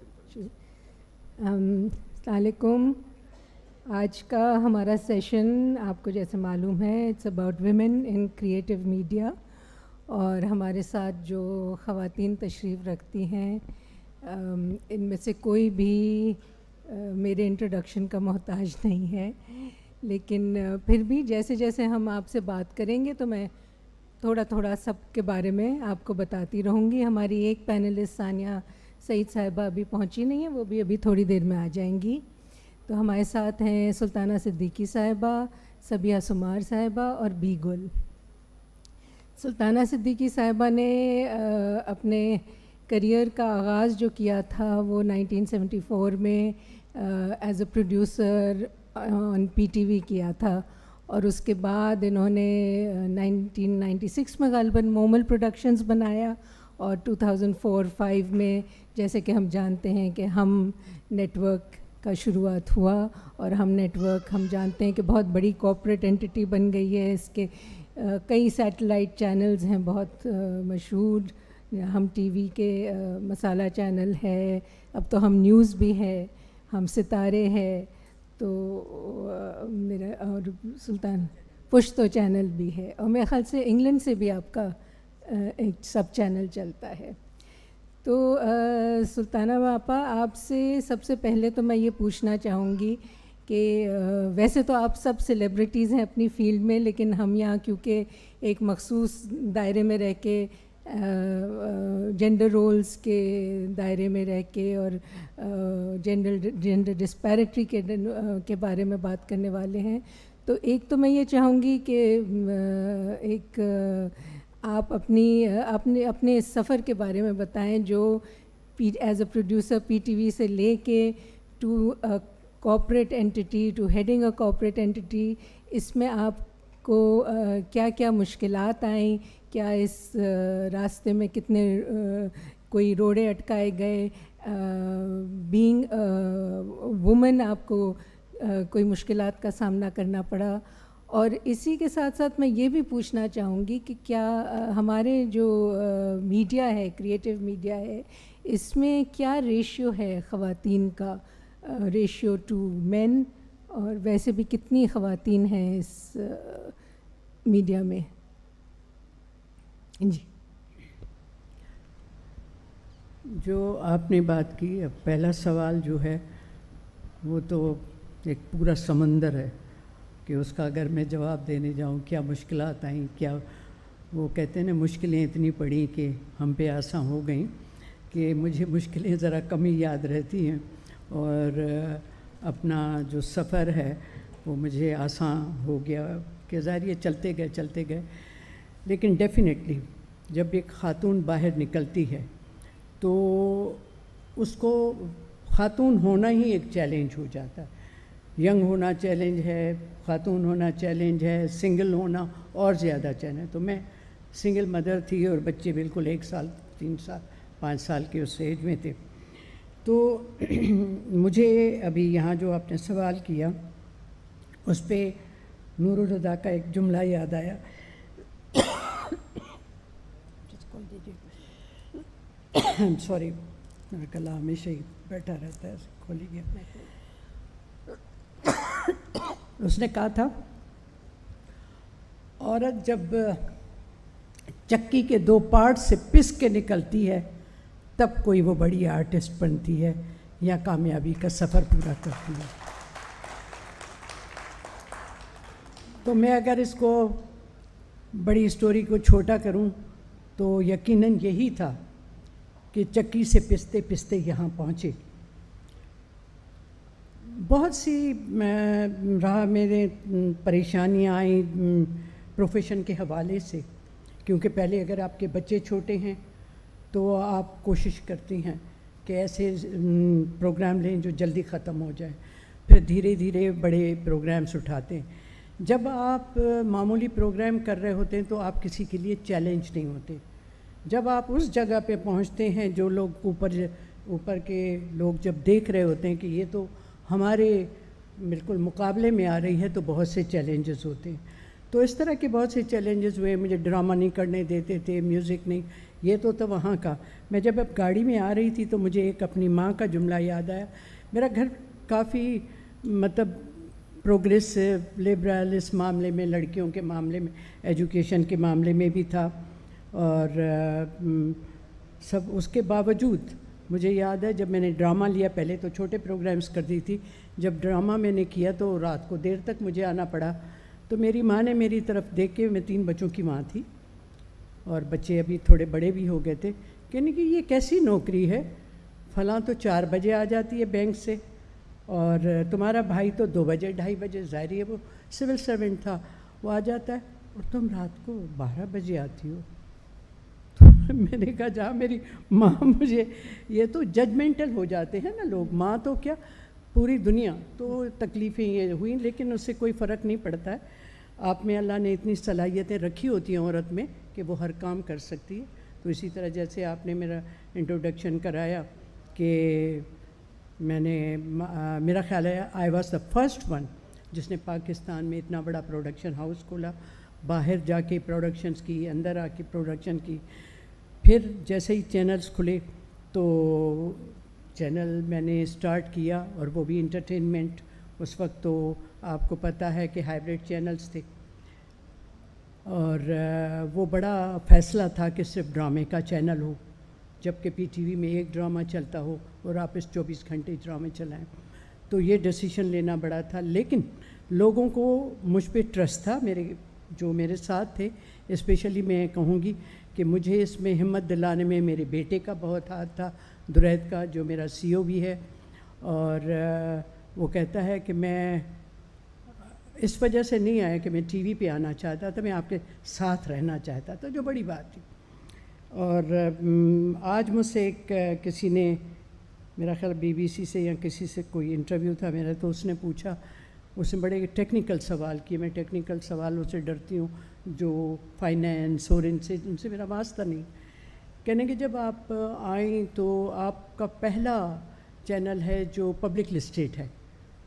السلام علیکم. آج کا ہمارا سیشن آپ کو جیسے معلوم ہے it's about women in creative media, اور ہمارے ساتھ جو خواتین تشریف رکھتی ہیں ان میں سے کوئی بھی میرے انٹروڈکشن کا محتاج نہیں ہے، لیکن پھر بھی جیسے جیسے ہم آپ سے بات کریں گے تو میں تھوڑا تھوڑا سب کے بارے میں آپ کو بتاتی رہوں گی. ہماری ایک پینلسٹ ثانیہ سعید صاحبہ ابھی پہنچی نہیں ہیں، وہ بھی ابھی تھوڑی دیر میں آ جائیں گی. تو ہمارے ساتھ ہیں سلطانہ صدیقی صاحبہ، صبیحہ سمار صاحبہ اور بی گل. سلطانہ صدیقی صاحبہ نے اپنے کریئر کا آغاز جو کیا تھا وہ 1974 میں as a producer on P T وی کیا تھا، اور اس کے بعد انہوں نے 1996 میں غالباً مومل پروڈکشنز بنایا، اور 2004-05 میں جیسے کہ ہم جانتے ہیں کہ ہم نیٹ ورک کا شروعات ہوا، اور ہم نیٹ ورک ہم جانتے ہیں کہ بہت بڑی کارپوریٹ انٹیٹی بن گئی ہے. اس کے کئی سیٹلائٹ چینلز ہیں بہت مشہور. ہم ٹی وی کے مسالہ چینل ہے، اب تو ہم نیوز بھی ہے، ہم ستارے ہے، تو میرا اور سلطان پشتو چینل بھی ہے، اور میرے خیال سے انگلینڈ سے بھی آپ کا ایک سب چینل چلتا ہے. تو سلطانہ باپا، آپ سے سب سے پہلے تو میں یہ پوچھنا چاہوں گی کہ ویسے تو آپ سب سیلیبریٹیز ہیں اپنی فیلڈ میں، لیکن ہم یہاں کیونکہ ایک مخصوص دائرے میں رہ کے جینڈر رولز کے دائرے میں رہ کے اور جینڈر ڈسپیرٹی کے بارے میں بات کرنے والے ہیں، تو ایک تو میں یہ چاہوں گی کہ ایک آپ اپنے سفر کے بارے میں بتائیں جو as a producer P T V سے لے کے to corporate entity to heading a corporate entity, اس میں آپ کو کیا کیا مشکلات آئیں، کیا اس راستے میں کتنے کوئی روڑے اٹکائے گئے، بینگ وومن آپ کو کوئی مشکلات کا سامنا کرنا پڑا. اور اسی کے ساتھ ساتھ میں یہ بھی پوچھنا چاہوں گی کہ کیا ہمارے جو میڈیا ہے، کریٹیو میڈیا ہے، اس میں کیا ریشیو ہے خواتین کا، ریشیو ٹو مین، اور ویسے بھی کتنی خواتین ہیں اس میڈیا میں؟ جی. جو آپ نے بات کی، اب پہلا سوال جو ہے وہ تو ایک پورا سمندر ہے کہ اس کا اگر میں جواب دینے جاؤں کیا مشکلات آئیں، کیا وہ کہتے ہیں نا مشکلیں اتنی پڑیں کہ ہم پہ آسان ہو گئیں، کہ مجھے مشکلیں ذرا کم ہی یاد رہتی ہیں، اور اپنا جو سفر ہے وہ مجھے آسان ہو گیا کہ ظاہر یہ چلتے گئے. لیکن ڈیفینیٹلی جب ایک خاتون باہر نکلتی ہے تو اس کو خاتون ہونا ہی ایک چیلنج ہو جاتا ہے. ینگ ہونا چیلنج ہے، خاتون ہونا چیلنج ہے، سنگل ہونا اور زیادہ چیلنج. تو میں سنگل مدر تھی اور بچے بالکل 1 سال 3 سال 5 سال کے اس ایج میں تھے. تو مجھے ابھی یہاں جو آپ نے سوال کیا اس پہ نور الہدا کا ایک جملہ یاد آیا. سوری، میرا گلا ہمیشہ ہی بیٹھا رہتا ہے، کھولی گیا. اس نے کہا تھا عورت جب چکی کے 2 پارٹ سے پس کے نکلتی ہے تب کوئی وہ بڑی آرٹسٹ بنتی ہے یا کامیابی کا سفر پورا کرتی ہے. تو میں اگر اس کو بڑی اسٹوری کو چھوٹا کروں تو یقیناً یہی تھا کہ چکی سے پستے پستے یہاں پہنچے. بہت سی رہا میرے پریشانیاں آئیں پروفیشن کے حوالے سے، کیونکہ پہلے اگر آپ کے بچے چھوٹے ہیں تو آپ کوشش کرتی ہیں کہ ایسے پروگرام لیں جو جلدی ختم ہو جائیں، پھر دھیرے دھیرے بڑے پروگرامز اٹھاتے ہیں. جب آپ معمولی پروگرام کر رہے ہوتے ہیں تو آپ کسی کے لیے چیلنج نہیں ہوتے. جب آپ اس جگہ پہ پہنچتے ہیں جو لوگ اوپر کے لوگ جب دیکھ رہے ہوتے ہیں کہ یہ تو ہمارے بالکل مقابلے میں آ رہی ہے، تو بہت سے چیلنجز ہوتے ہیں. تو اس طرح کے بہت سے چیلنجز ہوئے. مجھے ڈرامہ نہیں کرنے دیتے تھے، میوزک نہیں، یہ تو وہاں کا. میں جب اب گاڑی میں آ رہی تھی تو مجھے ایک اپنی ماں کا جملہ یاد آیا. میرا گھر کافی مطلب پروگریسو لبرل اس معاملے میں, لڑکیوں کے معاملے میں, ایجوکیشن کے معاملے میں بھی تھا, اور سب اس کے باوجود مجھے یاد ہے جب میں نے ڈرامہ لیا, پہلے تو چھوٹے پروگرامز کرتی تھی, جب ڈرامہ میں نے کیا تو رات کو دیر تک مجھے آنا پڑا. تو میری ماں نے میری طرف دیکھ کے, میں 3 بچوں کی ماں تھی اور بچے ابھی تھوڑے بڑے بھی ہو گئے تھے, کہنے کہ یہ کیسی نوکری ہے, فلاں تو 4 بجے آ جاتی ہے بینک سے, اور تمہارا بھائی تو 2 بجے 2:30 بجے, ظاہر ہے وہ سول سرونٹ تھا, وہ آ جاتا ہے, اور تم رات کو 12 بجے آتی ہو. تو میں نے کہا جہاں میری ماں مجھے, یہ تو ججمنٹل ہو جاتے ہیں نا لوگ, ماں تو کیا پوری دنیا, تو تکلیفیں یہ ہوئیں, لیکن اس سے کوئی فرق نہیں پڑتا ہے. آپ میں اللہ نے اتنی صلاحیتیں رکھی ہوتی ہیں عورت میں کہ وہ ہر کام کر سکتی ہے. تو اسی طرح جیسے آپ نے میرا انٹروڈکشن کرایا کہ میں نے, میرا خیال ہے I was the first one جس نے پاکستان میں اتنا بڑا پروڈکشن ہاؤس کھولا, باہر جا کے پروڈکشنز کی, اندر آ کے پروڈکشن کی. پھر جیسے ہی چینلز کھلے تو چینل میں نے اسٹارٹ کیا, اور وہ بھی انٹرٹینمنٹ. اس وقت تو آپ کو پتہ ہے کہ ہائبریڈ چینلز تھے, اور وہ بڑا فیصلہ تھا کہ صرف ڈرامے کا چینل ہو, جبکہ پی ٹی وی میں ایک ڈرامہ چلتا ہو اور آپ اس 24 گھنٹے ڈرامے چلائیں. تو یہ ڈیسیشن لینا بڑا تھا, لیکن لوگوں کو مجھ پہ ٹرسٹ تھا, جو میرے ساتھ تھے. اسپیشلی میں کہوں گی کہ مجھے اس میں ہمت دلانے میں میرے بیٹے کا بہت ہاتھ تھا, درید کا, جو میرا CEO بھی ہے, اور وہ کہتا ہے کہ میں اس وجہ سے نہیں آیا کہ میں ٹی وی پہ آنا چاہتا تھا, میں آپ کے ساتھ رہنا چاہتا تھا, جو بڑی بات تھی. اور آج مجھ سے کسی نے, میرا خیال BBC سے یا کسی سے کوئی انٹرویو تھا میرا, تو اس نے پوچھا, اس نے بڑے ٹیکنیکل سوال کیے. میں ٹیکنیکل سوالوں سے ڈرتی ہوں, جو فائنینس اور ان سے میرا واسطہ نہیں. کہنے کہ جب آپ آئیں تو آپ کا پہلا چینل ہے جو پبلک لسٹڈ ہے,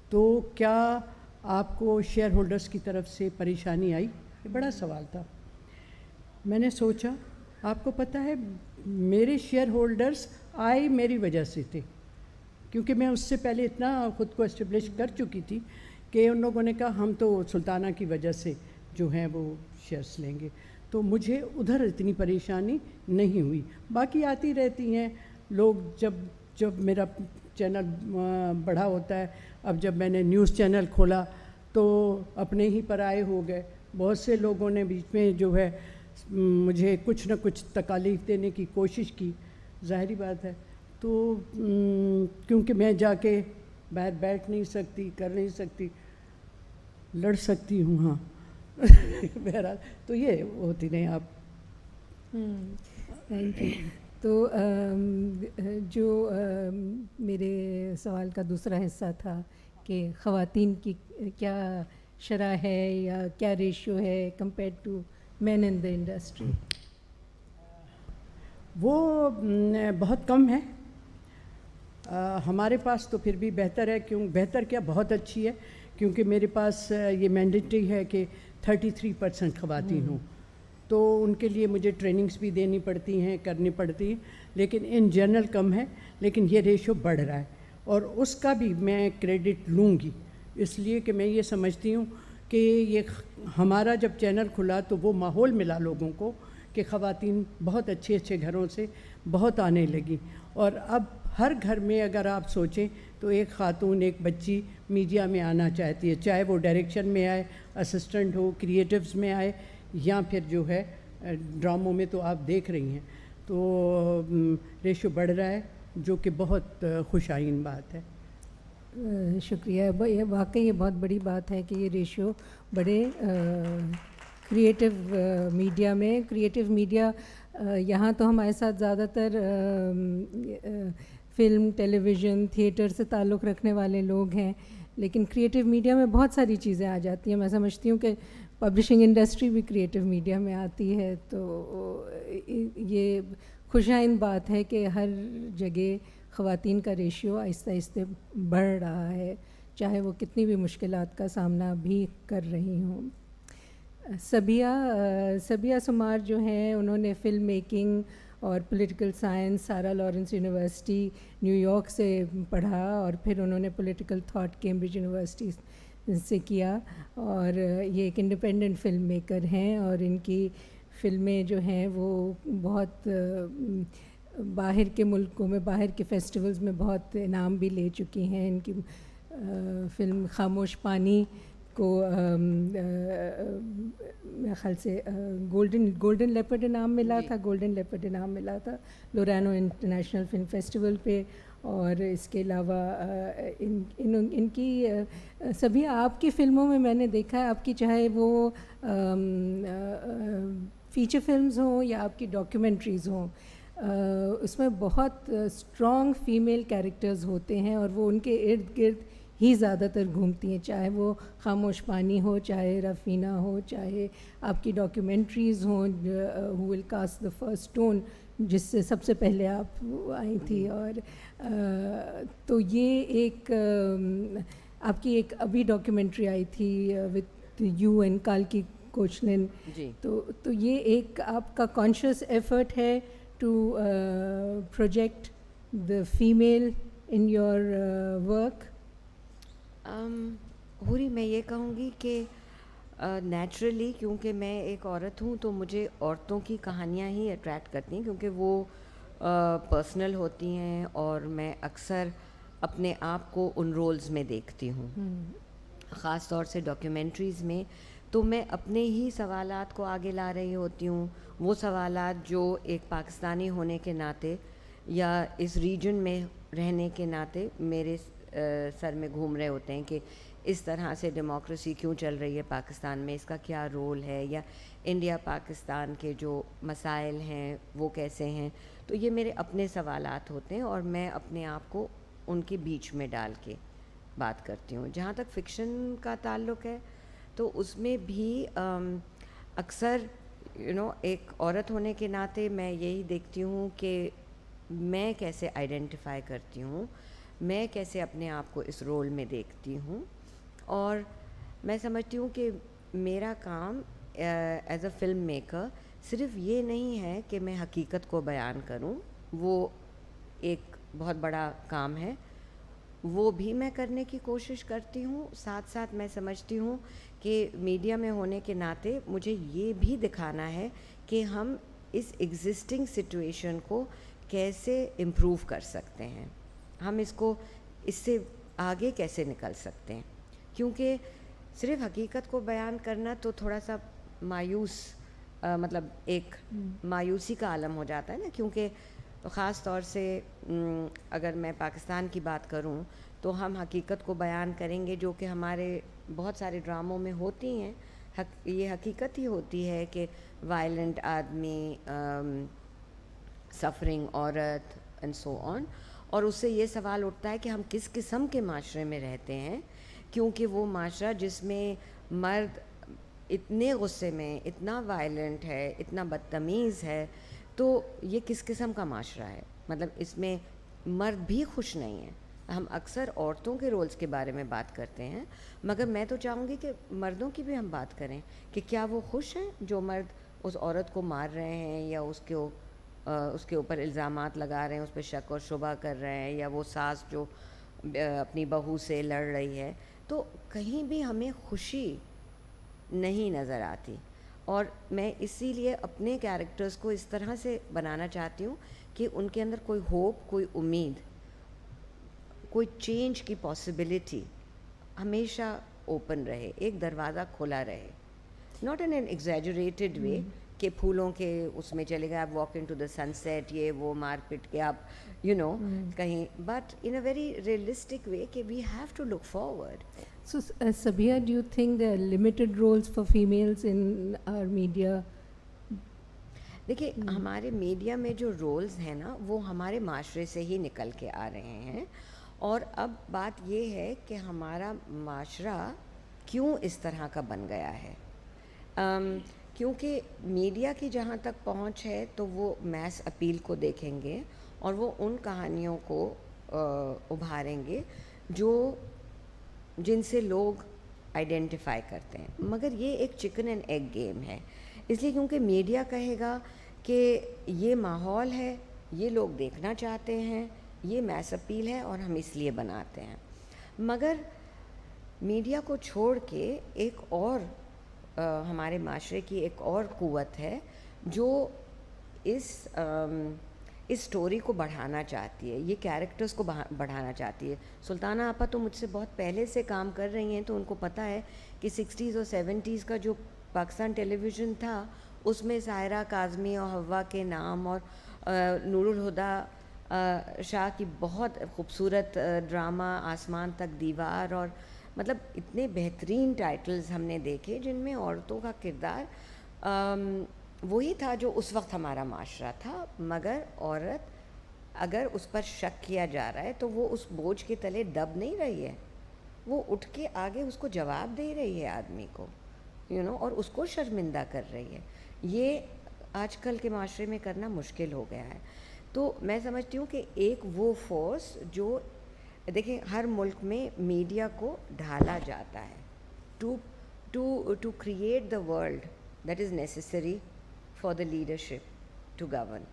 تو کیا آپ کو شیئر ہولڈرز کی طرف سے پریشانی آئی؟ یہ بڑا سوال تھا. میں نے سوچا, آپ کو پتہ ہے میرے شیئر ہولڈرز آئے میری وجہ سے تھے, کیونکہ میں اس سے پہلے اتنا خود کو اسٹیبلش کر چکی تھی کہ ان لوگوں نے کہا ہم تو سلطانہ کی وجہ سے جو ہیں وہ شیئرس لیں گے. تو مجھے ادھر اتنی پریشانی نہیں ہوئی. باقی آتی رہتی ہیں لوگ, جب میرا چینل بڑا ہوتا ہے. اب جب میں نے نیوز چینل کھولا تو اپنے ہی پرائے ہو گئے, بہت سے لوگوں نے بیچ میں جو ہے مجھے کچھ نہ کچھ تکالیف دینے کی کوشش کی, ظاہری بات ہے. تو کیونکہ میں جا کے باہر بیٹھ نہیں سکتی, کر نہیں سکتی, لڑ سکتی ہوں ہاں بہرحال تو یہ ہوتی نہیں. آپ تھینک یو. تو جو میرے سوال کا دوسرا حصہ تھا کہ خواتین کی کیا شرح ہے یا کیا ریشیو ہے compare to men in the industry. وہ بہت کم ہے. ہمارے پاس تو پھر بھی بہتر ہے, بہتر کیا بہت اچھی ہے, کیونکہ میرے پاس یہ مینڈیٹری ہے کہ 33% خواتین ہوں. تو ان کے لیے مجھے ٹریننگز بھی دینی پڑتی ہیں, کرنی پڑتی ہیں, لیکن ان جنرل کم ہے. لیکن یہ ریشو بڑھ رہا ہے, اور اس کا بھی میں کریڈٹ لوں گی, اس لیے کہ میں یہ سمجھتی ہوں کہ یہ ہمارا جب چینل کھلا تو وہ ماحول ملا لوگوں کو کہ خواتین بہت اچھے اچھے گھروں سے بہت آنے لگی. اور اب ہر گھر میں اگر آپ سوچیں تو ایک خاتون, ایک بچی میڈیا میں آنا چاہتی ہے, چاہے وہ ڈائریکشن میں آئے, اسسٹنٹ ہو, کریٹیوز میں آئے, یا پھر جو ہے ڈراموں میں. تو آپ دیکھ رہی ہیں تو ریشو بڑھ رہا ہے, جو کہ بہت خوش آئین بات ہے. شکریہ. یہ واقعی یہ بہت بڑی بات ہے کہ یہ ریشیو بڑے کریٹیو میڈیا میں. کریٹیو میڈیا یہاں تو ہمارے ساتھ زیادہ تر فلم, ٹیلی ویژن, تھیٹر سے تعلق رکھنے والے لوگ ہیں, لیکن کریٹیو میڈیا میں بہت ساری چیزیں آ جاتی ہیں. میں سمجھتی ہوں کہ پبلشنگ انڈسٹری بھی کریٹیو میڈیا میں آتی ہے. تو یہ خوش آئند بات ہے کہ ہر جگہ خواتین کا ریشیو آہستہ آہستہ بڑھ رہا ہے, چاہے وہ کتنی بھی مشکلات کا سامنا بھی کر رہی ہوں. سبیہ سمار جو ہیں, انہوں نے فلم میکنگ اور پولیٹیکل سائنس سارا لارنس یونیورسٹی نیو یارک سے پڑھا, اور پھر انہوں نے پولیٹیکل تھاٹ کیمبرج یونیورسٹی سے کیا, اور یہ ایک انڈیپینڈنٹ فلم میکر ہیں, اور ان کی فلمیں جو ہیں وہ بہت باہر کے ملکوں میں, باہر کے فیسٹیولز میں بہت انعام بھی لے چکی ہیں. ان کی فلم خاموش پانی کو میرے خیال سے گولڈن لیپرڈ انعام ملا تھا, گولڈن لیپرڈ انعام ملا تھا لورانو انٹرنیشنل فلم فیسٹیول پہ. اور اس کے علاوہ ان کی سبھی آپ کی فلموں میں نے دیکھا ہے, آپ کی چاہے وہ فیچر فلمز ہوں یا آپ کی ڈاکیومنٹریز ہوں, اس میں بہت اسٹرانگ فیمیل کیریکٹرز ہوتے ہیں, اور وہ ان کے ارد گرد ہی زیادہ تر گھومتی ہیں, چاہے وہ خاموش پانی ہو, چاہے رفینہ ہو, چاہے آپ کی ڈاکیومنٹریز ہوں ہو ول کاسٹ دا فرسٹ اسٹون, جس سے سب سے پہلے آپ آئی تھی. اور تو یہ ایک آپ کی ایک ابھی ڈاکیومنٹری آئی تھی وتھ یو اینڈ کالکی کوچلن, تو یہ ایک آپ کا کانشیس ایفرٹ ہے to project the female in your work. حوری میں یہ کہوں گی کہ نیچرلی کیونکہ میں ایک عورت ہوں تو مجھے عورتوں کی کہانیاں ہی اٹریکٹ کرتی ہیں, کیونکہ وہ پرسنل ہوتی ہیں, اور میں اکثر اپنے آپ کو ان رولز میں دیکھتی ہوں, خاص طور سے ڈاکیومنٹریز میں. تو میں اپنے ہی سوالات کو آگے لا رہی ہوتی ہوں, وہ سوالات جو ایک پاکستانی ہونے کے ناطے یا اس ریجن میں رہنے کے ناطے میرے سر میں گھوم رہے ہوتے ہیں کہ اس طرح سے ڈیموکریسی کیوں چل رہی ہے پاکستان میں, اس کا کیا رول ہے, یا انڈیا پاکستان کے جو مسائل ہیں وہ کیسے ہیں. تو یہ میرے اپنے سوالات ہوتے ہیں, اور میں اپنے آپ کو ان کے بیچ میں ڈال کے بات کرتی ہوں. جہاں تک فکشن کا تعلق ہے تو اس میں بھی اکثر ایک عورت ہونے کے ناطے میں یہی دیکھتی ہوں کہ میں کیسے آئیڈینٹیفائی کرتی ہوں, میں کیسے اپنے آپ کو اس رول میں دیکھتی ہوں. اور میں سمجھتی ہوں کہ میرا کام ایز اے فلم میکر صرف یہ نہیں ہے کہ میں حقیقت کو بیان کروں, وہ ایک بہت بڑا کام ہے, وہ بھی میں کرنے کی کوشش کرتی ہوں. ساتھ ساتھ میں سمجھتی ہوں کہ میڈیا میں ہونے کے ناطے مجھے یہ بھی دکھانا ہے کہ ہم اس ایگزسٹنگ سچویشن کو کیسے امپروو کر سکتے ہیں, ہم اس سے آگے کیسے نکل سکتے ہیں. کیونکہ صرف حقیقت کو بیان کرنا تو تھوڑا سا مایوس مطلب ایک مایوسی کا عالم ہو جاتا ہے نا, کیونکہ خاص طور سے اگر میں پاکستان کی بات کروں تو ہم حقیقت کو بیان کریں گے جو کہ ہمارے بہت سارے ڈراموں میں ہوتی ہیں. یہ حقیقت ہی ہوتی ہے کہ وائلنٹ آدمی, سفرنگ عورت اینڈ سو آن. اور اس سے یہ سوال اٹھتا ہے کہ ہم کس قسم کے معاشرے میں رہتے ہیں, کیونکہ وہ معاشرہ جس میں مرد اتنے غصے میں, اتنا وائلنٹ ہے, اتنا بدتمیز ہے, تو یہ کس قسم کا معاشرہ ہے. مطلب اس میں مرد بھی خوش نہیں ہیں. ہم اکثر عورتوں کے رولز کے بارے میں بات کرتے ہیں, مگر میں تو چاہوں گی کہ مردوں کی بھی ہم بات کریں کہ کیا وہ خوش ہیں جو مرد اس عورت کو مار رہے ہیں, یا اس کے اوپر الزامات لگا رہے ہیں, اس پہ شک اور شبہ کر رہے ہیں, یا وہ ساس جو اپنی بہو سے لڑ رہی ہے. تو کہیں بھی ہمیں خوشی نہیں نظر آتی. اور میں اسی لیے اپنے کیریکٹرز کو اس طرح سے بنانا چاہتی ہوں کہ ان کے اندر کوئی ہوپ, کوئی امید, کوئی چینج کی پاسبلٹی ہمیشہ اوپن رہے, ایک دروازہ کھلا رہے. Not in an exaggerated way کہ پھولوں کے اس میں چلے گئے, آپ walk into the sunset, یہ وہ مار پٹ کے آپ کہیں, but in a very realistic way کہ we have to look forward. So, Sabia, do you think there are limited roles for females in our media? دیکھیے ہمارے میڈیا میں جو رولز ہیں نا وہ ہمارے معاشرے سے ہی نکل کے آ رہے ہیں. اور اب بات یہ ہے کہ ہمارا معاشرہ کیوں اس طرح کا بن گیا ہے. کیونکہ میڈیا کی جہاں تک پہنچ ہے تو وہ میس اپیل کو دیکھیں گے, اور وہ ان کہانیوں کو ابھاریں گے جن سے لوگ آئیڈینٹیفائی کرتے ہیں. مگر یہ ایک چکن اینڈ ایگ گیم ہے, اس لیے کیونکہ میڈیا کہے گا کہ یہ ماحول ہے, یہ لوگ دیکھنا چاہتے ہیں, یہ میس اپیل ہے اور ہم اس لیے بناتے ہیں. مگر میڈیا کو چھوڑ کے ایک اور ہمارے معاشرے کی ایک اور قوت ہے جو اس اسٹوری کو بڑھانا چاہتی ہے, یہ کیریکٹرز کو بڑھانا چاہتی ہے. سلطانہ آپا تو مجھ سے بہت پہلے سے کام کر رہی ہیں, تو ان کو پتہ ہے کہ 60s اور 70s کا جو پاکستان ٹیلی ویژن تھا اس میں سائرہ کاظمی اور حوا کے نام اور نور الہدیٰ شاہ کی بہت خوبصورت ڈرامہ آسمان تک دیوار, اور مطلب اتنے بہترین ٹائٹلز ہم نے دیکھے جن میں عورتوں کا کردار وہی تھا جو اس وقت ہمارا معاشرہ تھا. مگر عورت اگر اس پر شک کیا جا رہا ہے تو وہ اس بوجھ کے تلے دب نہیں رہی ہے, وہ اٹھ کے آگے اس کو جواب دے رہی ہے آدمی کو, اور اس کو شرمندہ کر رہی ہے. یہ آج کل کے معاشرے میں کرنا مشکل ہو گیا ہے. تو میں سمجھتی ہوں کہ ایک وہ فورس جو دیکھیں ہر ملک میں میڈیا کو ڈھالا جاتا ہے to create the world that is necessary for the leadership to govern.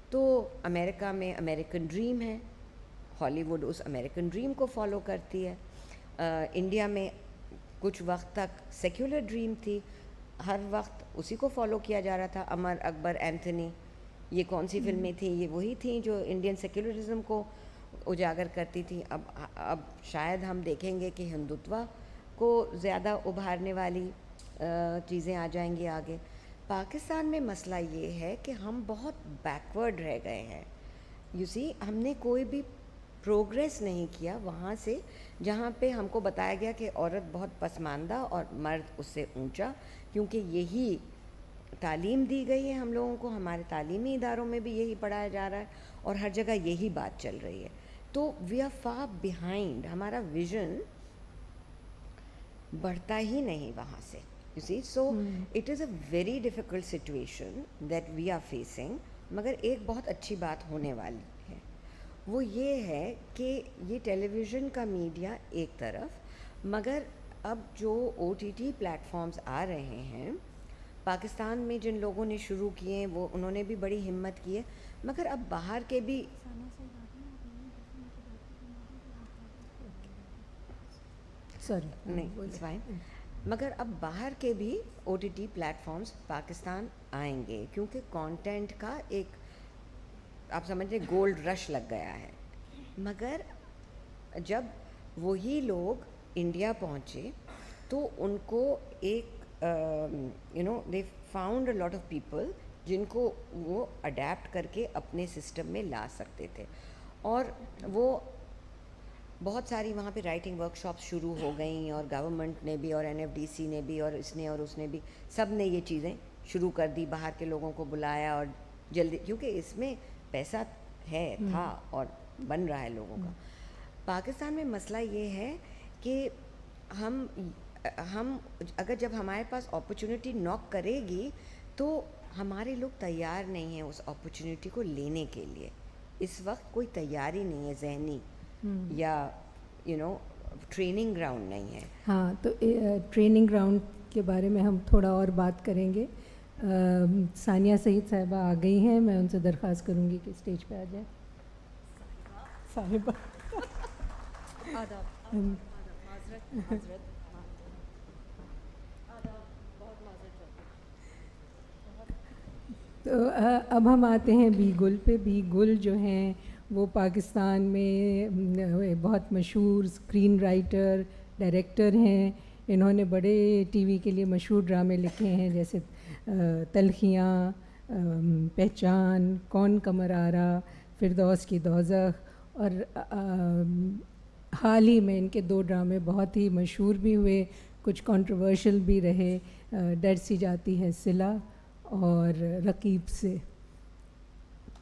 تو امریکہ میں امریکن ڈریم ہے, ہالی ووڈ اس امریکن ڈریم کو فالو کرتی ہے. انڈیا میں کچھ وقت تک سیکولر ڈریم تھی, ہر وقت اسی کو فالو کیا جا رہا تھا. عمر اکبر اینتھنی, یہ کون سی فلمیں تھیں, یہ وہی تھیں جو انڈین سیکولرزم کو اجاگر کرتی تھیں. اب شاید ہم دیکھیں گے کہ ہندوتوا کو زیادہ ابھارنے والی چیزیں آ جائیں گی آگے. پاکستان میں مسئلہ یہ ہے کہ ہم بہت بیکورڈ رہ گئے ہیں. یو سی, ہم نے کوئی بھی پروگریس نہیں کیا وہاں سے جہاں پہ ہم کو بتایا گیا کہ عورت بہت پسماندہ اور مرد اس سے اونچا, کیونکہ یہی تعلیم دی گئی ہے ہم لوگوں کو, ہمارے تعلیمی اداروں میں بھی یہی پڑھایا جا رہا ہے اور ہر جگہ یہی بات چل رہی ہے. تو وی آر فار بیہائنڈ, ہمارا ویژن بڑھتا ہی نہیں وہاں سے. You see, so it is a very difficult situation that we are facing. مگر ایک بہت اچھی بات ہونے والی ہے, وہ یہ ہے کہ یہ ٹیلی ویژن کا میڈیا ایک طرف, مگر اب جو OTT پلیٹ فارمز آ رہے ہیں پاکستان میں, جن لوگوں نے شروع کیے ہیں وہ انہوں نے بھی بڑی ہمت کی ہے, مگر اب باہر کے بھی مگر اب باہر کے بھی OTT پلیٹ فارمز پاکستان آئیں گے, کیونکہ کانٹینٹ کا ایک آپ سمجھیں گولڈ رش لگ گیا ہے. مگر جب وہی لوگ انڈیا پہنچے تو ان کو ایک they found a lot of people جن کو وہ اڈیپٹ کر کے اپنے سسٹم میں لا سکتے تھے, اور وہ بہت ساری وہاں پہ رائٹنگ ورک شاپس شروع ہو گئیں, اور گورنمنٹ نے بھی اور NFDC نے بھی اور اس نے اور اس نے بھی, سب نے یہ چیزیں شروع کر دی, باہر کے لوگوں کو بلایا اور جلدی, کیونکہ اس میں پیسہ ہے تھا اور بن رہا ہے لوگوں کا. پاکستان میں مسئلہ یہ ہے کہ ہم اگر جب ہمارے پاس اپرچونٹی ناک کرے گی تو ہمارے لوگ تیار نہیں ہیں اس اپرچونٹی کو لینے کے لیے. اس وقت کوئی تیاری نہیں ہے ذہنی یا ٹریننگ گراؤنڈ نہیں ہے. ہاں, تو ٹریننگ گراؤنڈ کے بارے میں ہم تھوڑا اور بات کریں گے. ثانیہ سعید صاحبہ آ گئی ہیں, میں ان سے درخواست کروں گی کہ اسٹیج پہ آ جائیں. صاحبہ تو اب ہم آتے ہیں بی گل پہ. بی گل جو ہیں وہ پاکستان میں بہت مشہور اسکرین رائٹر ڈائریکٹر ہیں. انہوں نے بڑے ٹی وی کے لیے مشہور ڈرامے لکھے ہیں, جیسے تلخیاں, پہچان, کون کمر آرا, فردوس کی دوزخ, اور حال ہی میں ان کے 2 ڈرامے بہت ہی مشہور بھی ہوئے, کچھ کنٹروورشل بھی رہے, ڈر سی جاتی ہے صلہ اور رقیب سے.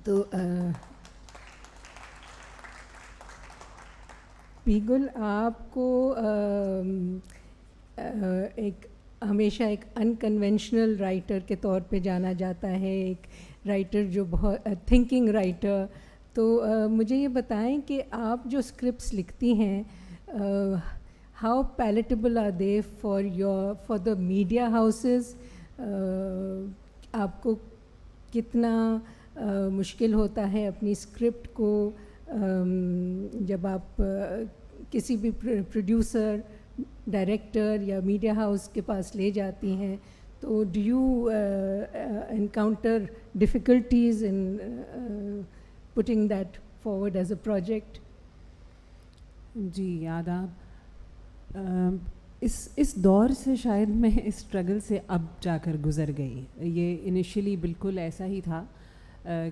تو بیگل, آپ کو ایک ہمیشہ ایک انکنونشنل رائٹر کے طور پہ جانا جاتا ہے, ایک رائٹر جو بہت تھنکنگ رائٹر. تو مجھے یہ بتائیں کہ آپ جو اسکرپٹس لکھتی ہیں, how palatable are they for the media houses? آپ کو کتنا مشکل ہوتا ہے اپنی اسکرپٹ کو جب آپ کسی بھی پروڈیوسر, ڈائریکٹر یا میڈیا ہاؤس کے پاس لے جاتی ہیں, تو do you encounter difficulties in putting that forward as a project? جی آداب. اس دور سے شاید میں اس اسٹرگل سے اب جا کر گزر گئی. یہ انیشلی بالکل ایسا ہی تھا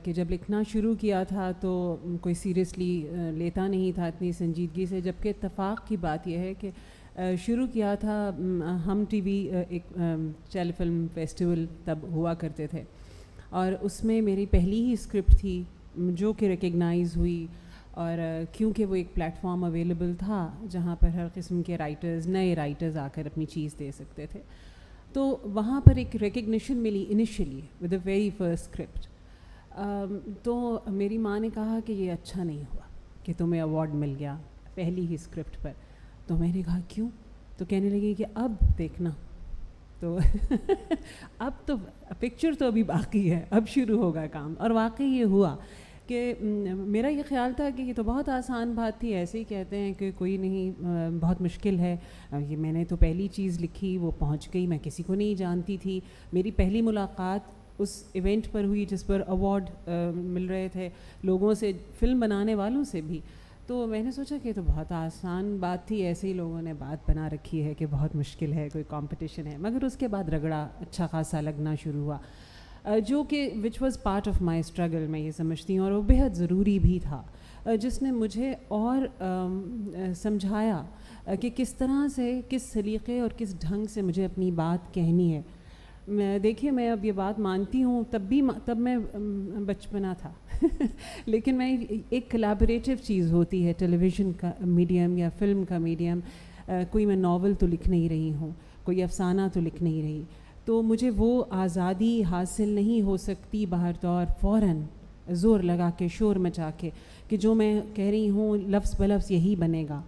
کہ جب لکھنا شروع کیا تھا تو کوئی سیریسلی لیتا نہیں تھا اتنی سنجیدگی سے, جبکہ اتفاق کی بات یہ ہے کہ شروع کیا تھا ہم ٹی وی, ایک ٹیلی فلم فیسٹیول تب ہوا کرتے تھے, اور اس میں میری پہلی ہی اسکرپٹ تھی جو کہ ریکگنائز ہوئی, اور کیونکہ وہ ایک پلیٹ فارم اویلیبل تھا جہاں پر ہر قسم کے رائٹرز, نئے رائٹرز آ کر اپنی چیز دے سکتے تھے, تو وہاں پر ایک ریکگنیشن ملی initially with the very first script. تو میری ماں نے کہا کہ یہ اچھا نہیں ہوا کہ تمہیں ایوارڈ مل گیا پہلی ہی اسکرپٹ پر. تو میں نے کہا کیوں؟ تو کہنے لگی کہ اب دیکھنا, تو اب تو پکچر تو ابھی باقی ہے, اب شروع ہوگا کام. اور واقعی یہ ہوا کہ میرا یہ خیال تھا کہ یہ تو بہت آسان بات تھی, ایسے ہی کہتے ہیں کہ کوئی نہیں, بہت مشکل ہے. یہ میں نے تو پہلی چیز لکھی, وہ پہنچ گئی, میں کسی کو نہیں جانتی تھی. میری پہلی ملاقات اس ایونٹ پر ہوئی جس پر ایوارڈ مل رہے تھے لوگوں سے, فلم بنانے والوں سے بھی. تو میں نے سوچا کہ یہ تو بہت آسان بات تھی, ایسے ہی لوگوں نے بات بنا رکھی ہے کہ بہت مشکل ہے, کوئی کمپٹیشن ہے. مگر اس کے بعد رگڑا اچھا خاصا لگنا شروع ہوا, جو کہ which was part of my struggle, میں یہ سمجھتی ہوں, اور وہ بہت ضروری بھی تھا, جس نے مجھے اور سمجھایا کہ کس طرح سے, کس سلیقے اور کس ڈھنگ سے مجھے اپنی بات کہنی ہے. دیکھیے میں اب یہ بات مانتی ہوں, تب میں بچپنا تھا لیکن میں ایک کلیبریٹیو چیز ہوتی ہے ٹیلی ویژن کا میڈیم یا فلم کا میڈیم. کوئی میں ناول تو لکھ نہیں رہی ہوں, کوئی افسانہ تو لکھ نہیں رہی, تو مجھے وہ آزادی حاصل نہیں ہو سکتی باہر طور فوراً زور لگا کے, شور مچا کے, کہ جو میں کہہ رہی ہوں لفظ بلفظ یہی بنے گا,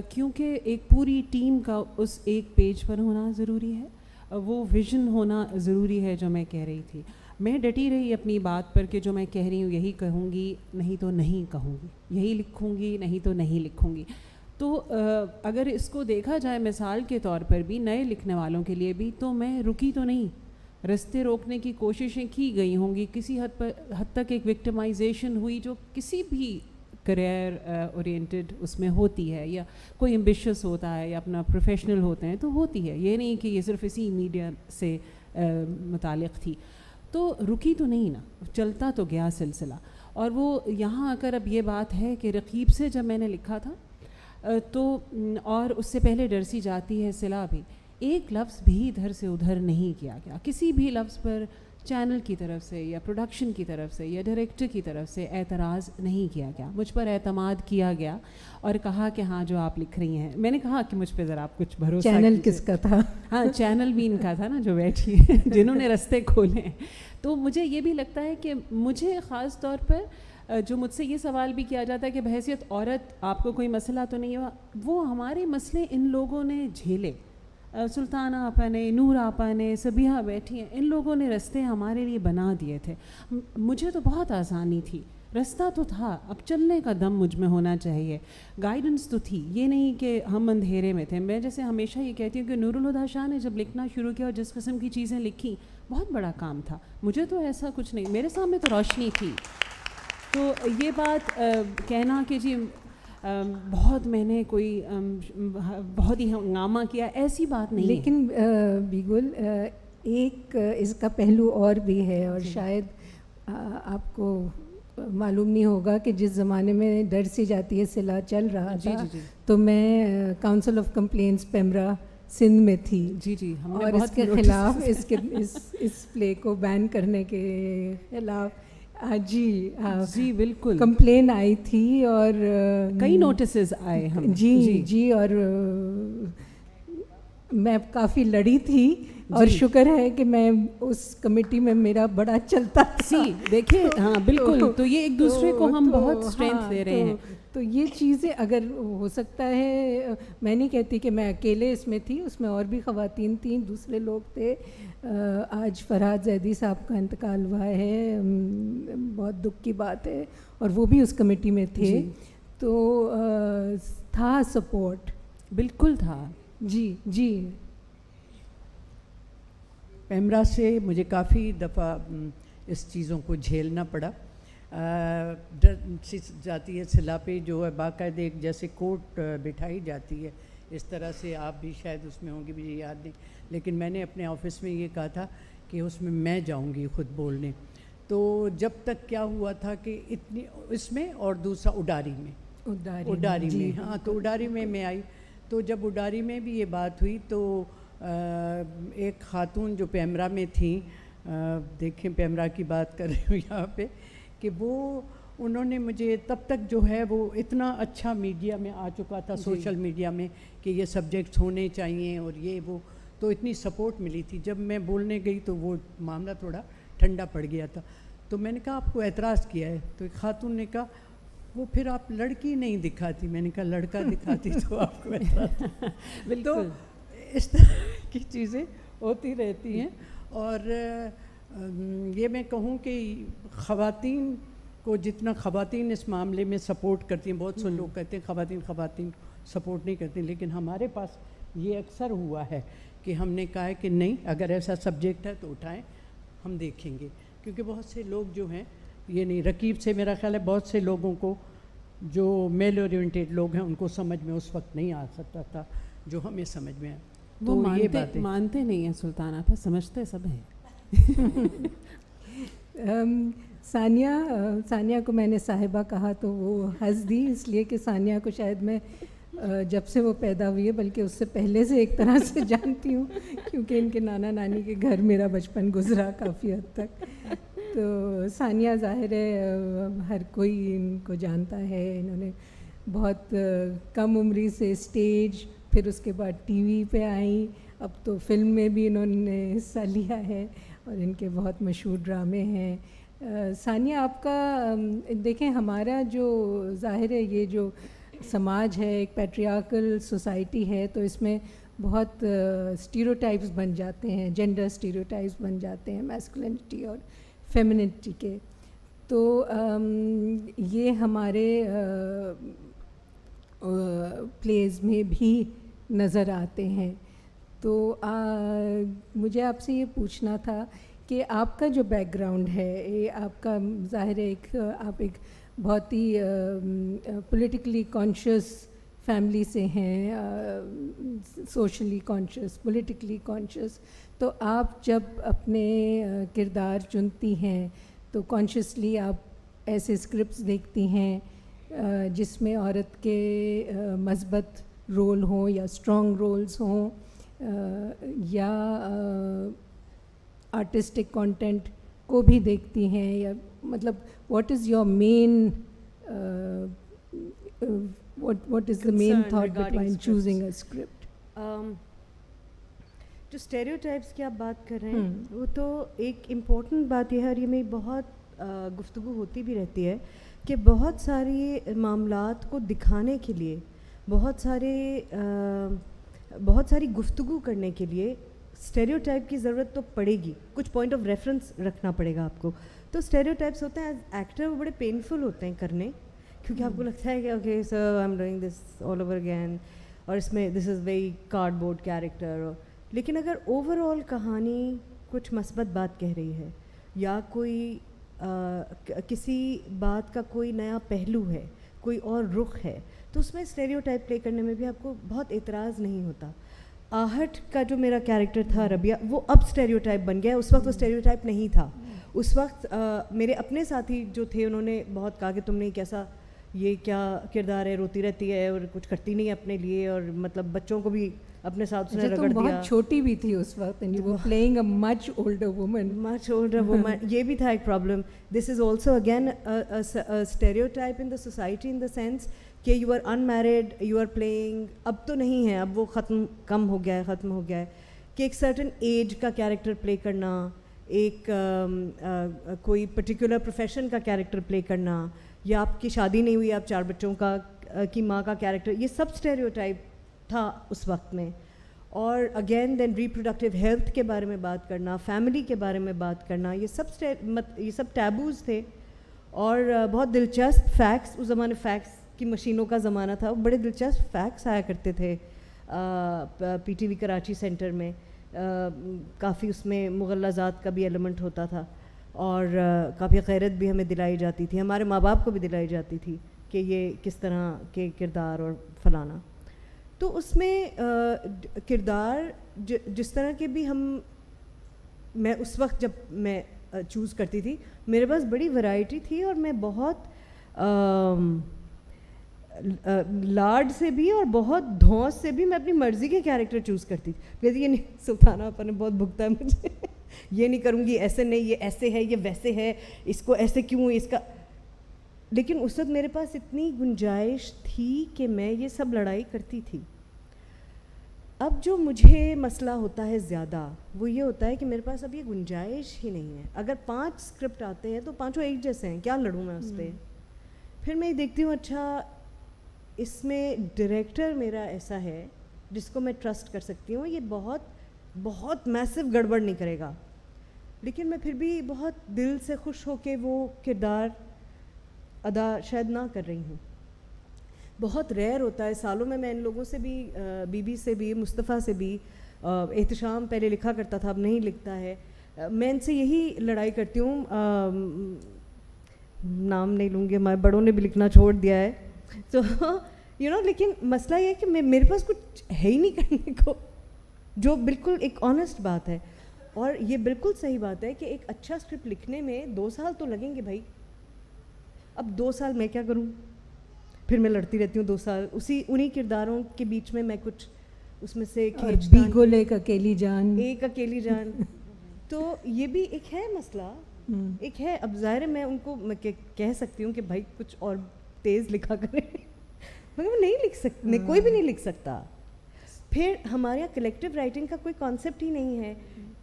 کیونکہ ایک پوری ٹیم کا اس ایک پیج پر ہونا ضروری ہے, وہ ویژن ہونا ضروری ہے جو میں کہہ رہی تھی. میں ڈٹی رہی اپنی بات پر کہ جو میں کہہ رہی ہوں یہی کہوں گی, نہیں تو نہیں کہوں گی, یہی لکھوں گی, نہیں تو نہیں لکھوں گی. تو اگر اس کو دیکھا جائے مثال کے طور پر بھی نئے لکھنے والوں کے لیے بھی, تو میں رکی تو نہیں, رستے روکنے کی کوششیں کی گئی ہوں گی, کسی حد تک ایک وکٹمائزیشن ہوئی جو کسی بھی کریئر اورینٹڈ اس میں ہوتی ہے, یا کوئی ایمبیشس ہوتا ہے یا اپنا پروفیشنل ہوتے ہیں تو ہوتی ہے, یہ نہیں کہ یہ صرف اسی میڈیا سے متعلق تھی. تو رکی تو نہیں نا, چلتا تو گیا سلسلہ. اور وہ یہاں آ کر اب یہ بات ہے کہ رقیب سے جب میں نے لکھا تھا تو, اور اس سے پہلے ڈرسی جاتی ہے صلہ بھی, ایک لفظ بھی ادھر سے ادھر نہیں کیا گیا, کسی بھی لفظ پر چینل کی طرف سے یا پروڈکشن کی طرف سے یا ڈائریکٹر کی طرف سے اعتراض نہیں کیا گیا. مجھ پر اعتماد کیا گیا اور کہا کہ ہاں جو آپ لکھ رہی ہیں. میں نے کہا کہ مجھ پہ ذرا آپ کچھ بھروسہ. چینل کس کا تھا؟ ہاں چینل بھی ان کا تھا نا, جو بیٹھی جنہوں نے رستے کھولے. تو مجھے یہ بھی لگتا ہے کہ مجھے خاص طور پر جو مجھ سے یہ سوال بھی کیا جاتا ہے کہ بحیثیت عورت آپ کو کوئی مسئلہ تو نہیں ہوا, وہ ہمارے مسئلے ان لوگوں نے جھیلے. سلطانہ آپا نے, نور آپا نے, سبیحہ بیٹھی ہیں, ان لوگوں نے رستے ہمارے لیے بنا دیے تھے. مجھے تو بہت آسانی تھی, رستہ تو تھا, اب چلنے کا دم مجھ میں ہونا چاہیے, گائیڈنس تو تھی, یہ نہیں کہ ہم اندھیرے میں تھے. میں جیسے ہمیشہ یہ کہتی ہوں کہ نور الہدیٰ شاہ نے جب لکھنا شروع کیا اور جس قسم کی چیزیں لکھی, بہت بڑا کام تھا. مجھے تو ایسا کچھ نہیں, میرے سامنے تو روشنی تھی. تو یہ بات کہنا کہ جی بہت میں نے کوئی بہت ہی ہنگامہ کیا, ایسی بات نہیں. لیکن بیگل ایک اس کا پہلو اور بھی ہے, اور شاید آپ کو معلوم نہیں ہوگا کہ جس زمانے میں ڈر سی جاتی ہے صلہ چل رہا تھا, تو میں council of complaints PEMRA Sindh میں تھی. جی ہم نے اور اس کے خلاف اس پلے کو بین کرنے کے خلاف جی بالکل کمپلین آئی تھی, اور کئی نوٹسز آئے ہم. جی اور میں کافی لڑی تھی اور شکر ہے کہ میں اس کمیٹی میں میرا بڑا چلتا سی دیکھیں ہاں بالکل, تو یہ ایک دوسرے کو ہم بہت اسٹرینتھ دے رہے ہیں. تو یہ چیزیں اگر ہو سکتا ہے, میں نہیں کہتی کہ میں اکیلے اس میں تھی, اس میں اور بھی خواتین تھیں, دوسرے لوگ تھے. آج فرحاد زیدی صاحب کا انتقال ہوا ہے, بہت دکھ کی بات ہے, اور وہ بھی اس کمیٹی میں تھے. تو تھا سپورٹ, بالکل تھا. جی جی. پیمرا سے مجھے کافی دفعہ اس چیزوں کو جھیلنا پڑا. جاتی ہے سلا پہ جو ہے باقاعدہ ایک جیسے کوٹ بٹھائی جاتی ہے, اس طرح سے آپ بھی شاید اس میں ہوں گی, مجھے یاد نہیں, لیکن میں نے اپنے آفس میں یہ کہا تھا کہ اس میں جاؤں گی خود بولنے. تو جب تک کیا ہوا تھا کہ اتنی اس میں, اور دوسرا اڈاری میں, اڈاری میں, ہاں تو اڈاری میں آئی. تو جب اڈاری میں بھی یہ بات ہوئی تو ایک خاتون جو پیمرا میں تھیں, دیکھیں پیمرا کی بات کر رہی ہوں یہاں پہ, کہ وہ انہوں نے مجھے تب تک جو ہے وہ اتنا اچھا میڈیا میں آ چکا تھا, سوشل میڈیا میں, کہ یہ سبجیکٹس ہونے چاہیے اور یہ وہ, تو اتنی سپورٹ ملی تھی. جب میں بولنے گئی تو وہ معاملہ تھوڑا ٹھنڈا پڑ گیا تھا. تو میں نے کہا آپ کو اعتراض کیا ہے؟ تو ایک خاتون نے کہا وہ پھر آپ لڑکی نہیں دکھاتی. میں نے کہا لڑکا دکھاتی تو آپ کو اعتراض. تو اس طرح کی چیزیں ہوتی رہتی ہیں. اور یہ میں کہوں کہ خواتین کو جتنا خواتین اس معاملے میں سپورٹ کرتی ہیں, بہت سے لوگ کہتے ہیں خواتین سپورٹ نہیں کرتی, لیکن ہمارے پاس یہ اکثر ہوا ہے کہ ہم نے کہا ہے کہ نہیں, اگر ایسا سبجیکٹ ہے تو اٹھائیں, ہم دیکھیں گے. کیونکہ بہت سے لوگ جو ہیں, یہ نہیں, رقیب سے میرا خیال ہے بہت سے لوگوں کو جو میل اورینٹیڈ لوگ ہیں ان کو سمجھ میں اس وقت نہیں آ سکتا تھا جو ہمیں سمجھ میں آیا. وہ مانتے نہیں ہیں سلطان, آپ سمجھتے سب ہیں. ثانیہ کو میں نے صاحبہ کہا تو وہ ہنس دی, اس لیے کہ ثانیہ کو شاید میں جب سے وہ پیدا ہوئی ہے بلکہ اس سے پہلے سے ایک طرح سے جانتی ہوں, کیونکہ ان کے نانا نانی کے گھر میرا بچپن گزرا کافی حد تک. تو ثانیہ ظاہر ہے ہر کوئی ان کو جانتا ہے. انہوں نے بہت کم عمری سے اسٹیج, پھر اس کے بعد ٹی وی پہ آئیں, اب تو فلم میں بھی انہوں نے حصہ لیا ہے, اور ان کے بہت مشہور ڈرامے ہیں. ثانیہ آپ کا دیکھیں, ہمارا جو ظاہر ہے یہ جو سماج ہے ایک پیٹریارکل سوسائٹی ہے, تو اس میں بہت اسٹیریوٹائپس بن جاتے ہیں, جینڈر اسٹیریوٹائپس بن جاتے ہیں, میسکولینٹی اور فیمنینٹی کے. تو یہ ہمارے پلیز میں بھی نظر آتے ہیں. تو مجھے آپ سے یہ پوچھنا تھا کہ آپ کا جو بیک گراؤنڈ ہے, یہ آپ کا ظاہر ہے آپ ایک بہت ہی پولیٹیکلی کانشیس فیملی سے ہیں, سوشلی کانشیس, پولیٹیکلی کانشیس. تو آپ جب اپنے کردار چنتی ہیں تو کانشیسلی آپ ایسے اسکرپٹس دیکھتی ہیں جس میں عورت کے مثبت رول ہوں یا اسٹرانگ رولز ہوں, یا آرٹسٹک کانٹینٹ کو بھی دیکھتی ہیں, یا مطلب what is your mean what is the main thought behind choosing a script? جو اسٹیریوٹائپس کی آپ بات کر رہے ہیں وہ تو ایک امپورٹنٹ بات یہ ہے, اور یہ میں بہت گفتگو ہوتی بھی رہتی ہے کہ بہت ساری معاملات کو دکھانے کے لیے, بہت ساری گفتگو کرنے کے لیے اسٹیریوٹائپ کی ضرورت تو پڑے گی, کچھ پوائنٹ آف ریفرنس رکھنا پڑے گا آپ کو. تو اسٹیریوٹائپس ہوتے ہیں ایز ایکٹر, وہ بڑے پینفل ہوتے ہیں کرنے, کیونکہ آپ کو لگتا ہے کہ okay sir I am doing this all over again, اور اس میں this is very cardboard character. لیکن اگر اوور آل کہانی کچھ مثبت بات کہہ رہی ہے, یا کوئی کسی بات کا کوئی نیا پہلو ہے, کوئی اور رخ ہے, تو اس میں اسٹیریوٹائپ پلے کرنے میں بھی آپ کو بہت اعتراض نہیں ہوتا. آہٹ کا جو میرا کیریکٹر تھا ربیہ, وہ اب اسٹیریوٹائپ بن گیا, اس وقت وہ اسٹیریوٹائپ نہیں تھا. اس وقت میرے اپنے ساتھی جو تھے انہوں نے بہت کہا کہ تم نے کیسا, یہ کیا کردار ہے, روتی رہتی ہے اور کچھ کرتی نہیں اپنے لیے, اور مطلب بچوں کو بھی اپنے ساتھ اس نے رگڑ دیا. بہت چھوٹی بھی تھی اس وقت, and you were playing a much older woman. یہ بھی تھا ایک problem. This is also again stereotype in the society in the sense کہ you are unmarried, you are playing. اب تو نہیں ہے, اب وہ ختم ہو گیا ہے. کہ ایک سرٹن ایج کا کیریکٹر پلے کرنا, ایک کوئی پرٹیکولر پروفیشن کا کیریکٹر پلے کرنا, یا آپ کی شادی نہیں ہوئی, آپ 4 بچوں کی ماں کا کیریکٹر, یہ سب اسٹیریوٹائپ تھا اس وقت میں. اور اگین دین ریپروڈکٹیو ہیلتھ کے بارے میں بات کرنا, فیملی کے بارے میں بات کرنا, یہ سب ٹیبوز تھے. اور بہت دلچسپ فیکٹس, اس زمانے فیکٹس کی مشینوں کا زمانہ تھا, بڑے دلچسپ فیکٹس آیا کرتے تھے پی ٹی وی کراچی سینٹر میں. کافی اس میں مغلظات کا بھی ایلیمنٹ ہوتا تھا, اور کافی غیرت بھی ہمیں دلائی جاتی تھی, ہمارے ماں باپ کو بھی دلائی جاتی تھی کہ یہ کس طرح کے کردار اور فلانا. تو اس میں کردار جس طرح کے بھی میں اس وقت جب میں چوز کرتی تھی, میرے پاس بڑی ورائٹی تھی, اور میں بہت لاڈ سے بھی اور بہت دھونس سے بھی میں اپنی مرضی کے کیریکٹر چوز کرتی تھی. کہتی یہ نہیں, سلطانہ آپا نے بہت بھگتا ہے مجھے, یہ نہیں کروں گی, ایسے نہیں, یہ ایسے ہے, یہ ویسے ہے, اس کو ایسے کیوں, اس کا. لیکن اس وقت میرے پاس اتنی گنجائش تھی کہ میں یہ سب لڑائی کرتی تھی. اب جو مجھے مسئلہ ہوتا ہے زیادہ وہ یہ ہوتا ہے کہ میرے پاس اب یہ گنجائش ہی نہیں ہے. اگر 5 اسکرپٹ آتے ہیں تو 5 ایک جیسے ہیں, کیا لڑوں میں اس پہ. پھر میں دیکھتی ہوں اچھا اس میں ڈائریکٹر میرا ایسا ہے جس کو میں ٹرسٹ کر سکتی ہوں, یہ بہت بہت میسو گڑبڑ نہیں کرے گا, لیکن میں پھر بھی بہت دل سے خوش ہو کے وہ کردار ادا شاید نہ کر رہی ہوں. بہت ریئر ہوتا ہے, سالوں میں ان لوگوں سے بھی, بی بی سے بھی, مصطفیٰ سے بھی, احتشام پہلے لکھا کرتا تھا اب نہیں لکھتا ہے, میں ان سے یہی لڑائی کرتی ہوں. نام نہیں لوں گی, ہمارے بڑوں نے بھی لکھنا چھوڑ دیا ہے, تو لیکن مسئلہ یہ ہے کہ میرے پاس کچھ ہے ہی نہیں کرنے کو, جو بالکل ایک آنیسٹ بات ہے. اور یہ بالکل صحیح بات ہے کہ ایک اچھا اسکرپٹ لکھنے میں 2 سال تو لگیں گے بھائی. اب 2 سال میں کیا کروں, پھر میں لڑتی رہتی ہوں 2 سال انہی کرداروں کے بیچ میں کچھ اس میں سے بالکل ایک اکیلی جان. تو یہ بھی ایک ہے مسئلہ, ایک ہے. اب ظاہر ہے میں ان کو کہہ سکتی ہوں کہ بھائی کچھ اور تیز لکھا کریں, مگر نہیں لکھ سکتے, کوئی بھی نہیں لکھ سکتا. پھر ہمارے یہاں کلیکٹیو رائٹنگ کا کوئی کانسیپٹ ہی نہیں ہے.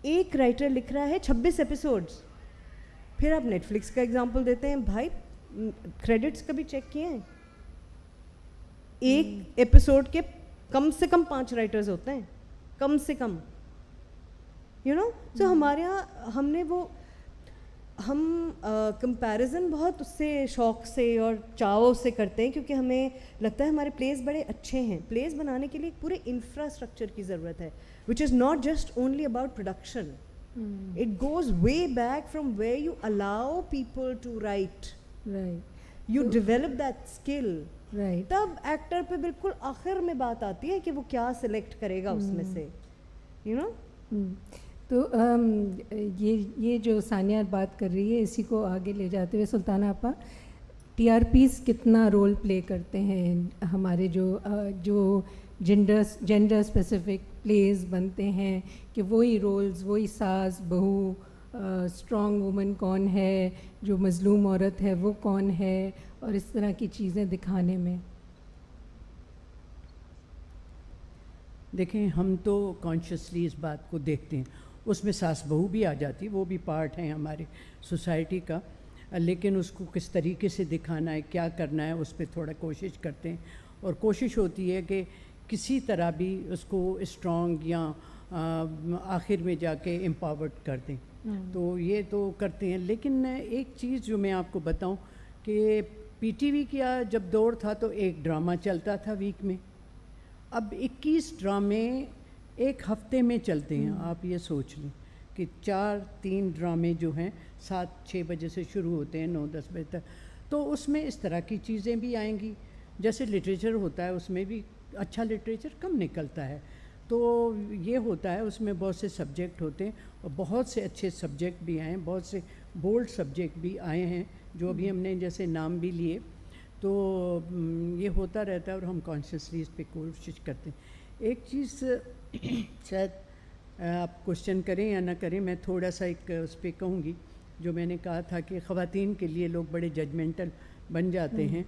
ایک رائٹر لکھ رہا ہے 26 ایپیسوڈز, پھر آپ نیٹ فلکس کا ایگزامپل دیتے ہیں, بھائی کریڈٹس کبھی چیک کیے ہیں؟ ایک ایپیسوڈ کے کم سے کم 5 رائٹرز ہوتے ہیں, کم سے کم, سو ہمارے یہاں ہم کمپیریزن بہت اس سے شوق سے اور چاؤ سے کرتے ہیں, کیونکہ ہمیں لگتا ہے ہمارے پلیز بڑے اچھے ہیں. پلیز بنانے کے لیے ایک پورے انفراسٹرکچر کی ضرورت ہے, which is not just only about production. It goes way back from where you allow people to write, you develop that skill. تب ایکٹر پہ بالکل آخر میں بات آتی ہے کہ وہ کیا سلیکٹ کرے گا اس میں سے, تو یہ جو ثانیہ بات کر رہی ہے, اسی کو آگے لے جاتے ہوئے سلطانہ آپا, TRPs کتنا رول پلے کرتے ہیں ہمارے جو جینڈر اسپیسیفک پلیز بنتے ہیں, کہ وہی رولز, وہی ساس بہو, اسٹرانگ وومن کون ہے, جو مظلوم عورت ہے وہ کون ہے, اور اس طرح کی چیزیں دکھانے میں. دیکھیں ہم تو کانشیسلی اس بات کو دیکھتے ہیں, اس میں ساس بہو بھی آ جاتی, وہ بھی پارٹ ہیں ہمارے سوسائٹی کا, لیکن اس کو کس طریقے سے دکھانا ہے, کیا کرنا ہے, اس پہ تھوڑا کوشش کرتے ہیں. اور کوشش ہوتی ہے کہ کسی طرح بھی اس کو اسٹرانگ یا آخر میں جا کے امپاورڈ کر دیں. تو یہ تو کرتے ہیں. لیکن ایک چیز جو میں آپ کو بتاؤں کہ پی ٹی وی کا جب دور تھا تو ایک ڈرامہ چلتا تھا ویک میں, اب 21 ڈرامے ایک ہفتے میں چلتے ہیں. آپ یہ سوچ لیں کہ 3 ڈرامے جو ہیں 7-6 بجے سے شروع ہوتے ہیں 9-10 بجے تک. تو اس میں اس طرح کی چیزیں بھی آئیں گی. جیسے لٹریچر ہوتا ہے, اس میں بھی اچھا لٹریچر کم نکلتا ہے. تو یہ ہوتا ہے, اس میں بہت سے سبجیکٹ ہوتے ہیں, اور بہت سے اچھے سبجیکٹ بھی آئے ہیں, بہت سے بولڈ سبجیکٹ بھی آئے ہیں جو ابھی ہم نے جیسے نام بھی لیے. تو یہ ہوتا رہتا ہے, اور ہم کانشیسلی اس پہ کوشش کرتے ہیں. ایک چیز شاید آپ کوشچن کریں یا نہ کریں, میں تھوڑا سا ایک اس پہ کہوں گی. جو میں نے کہا تھا کہ خواتین کے لیے لوگ بڑے ججمنٹل بن جاتے ہیں.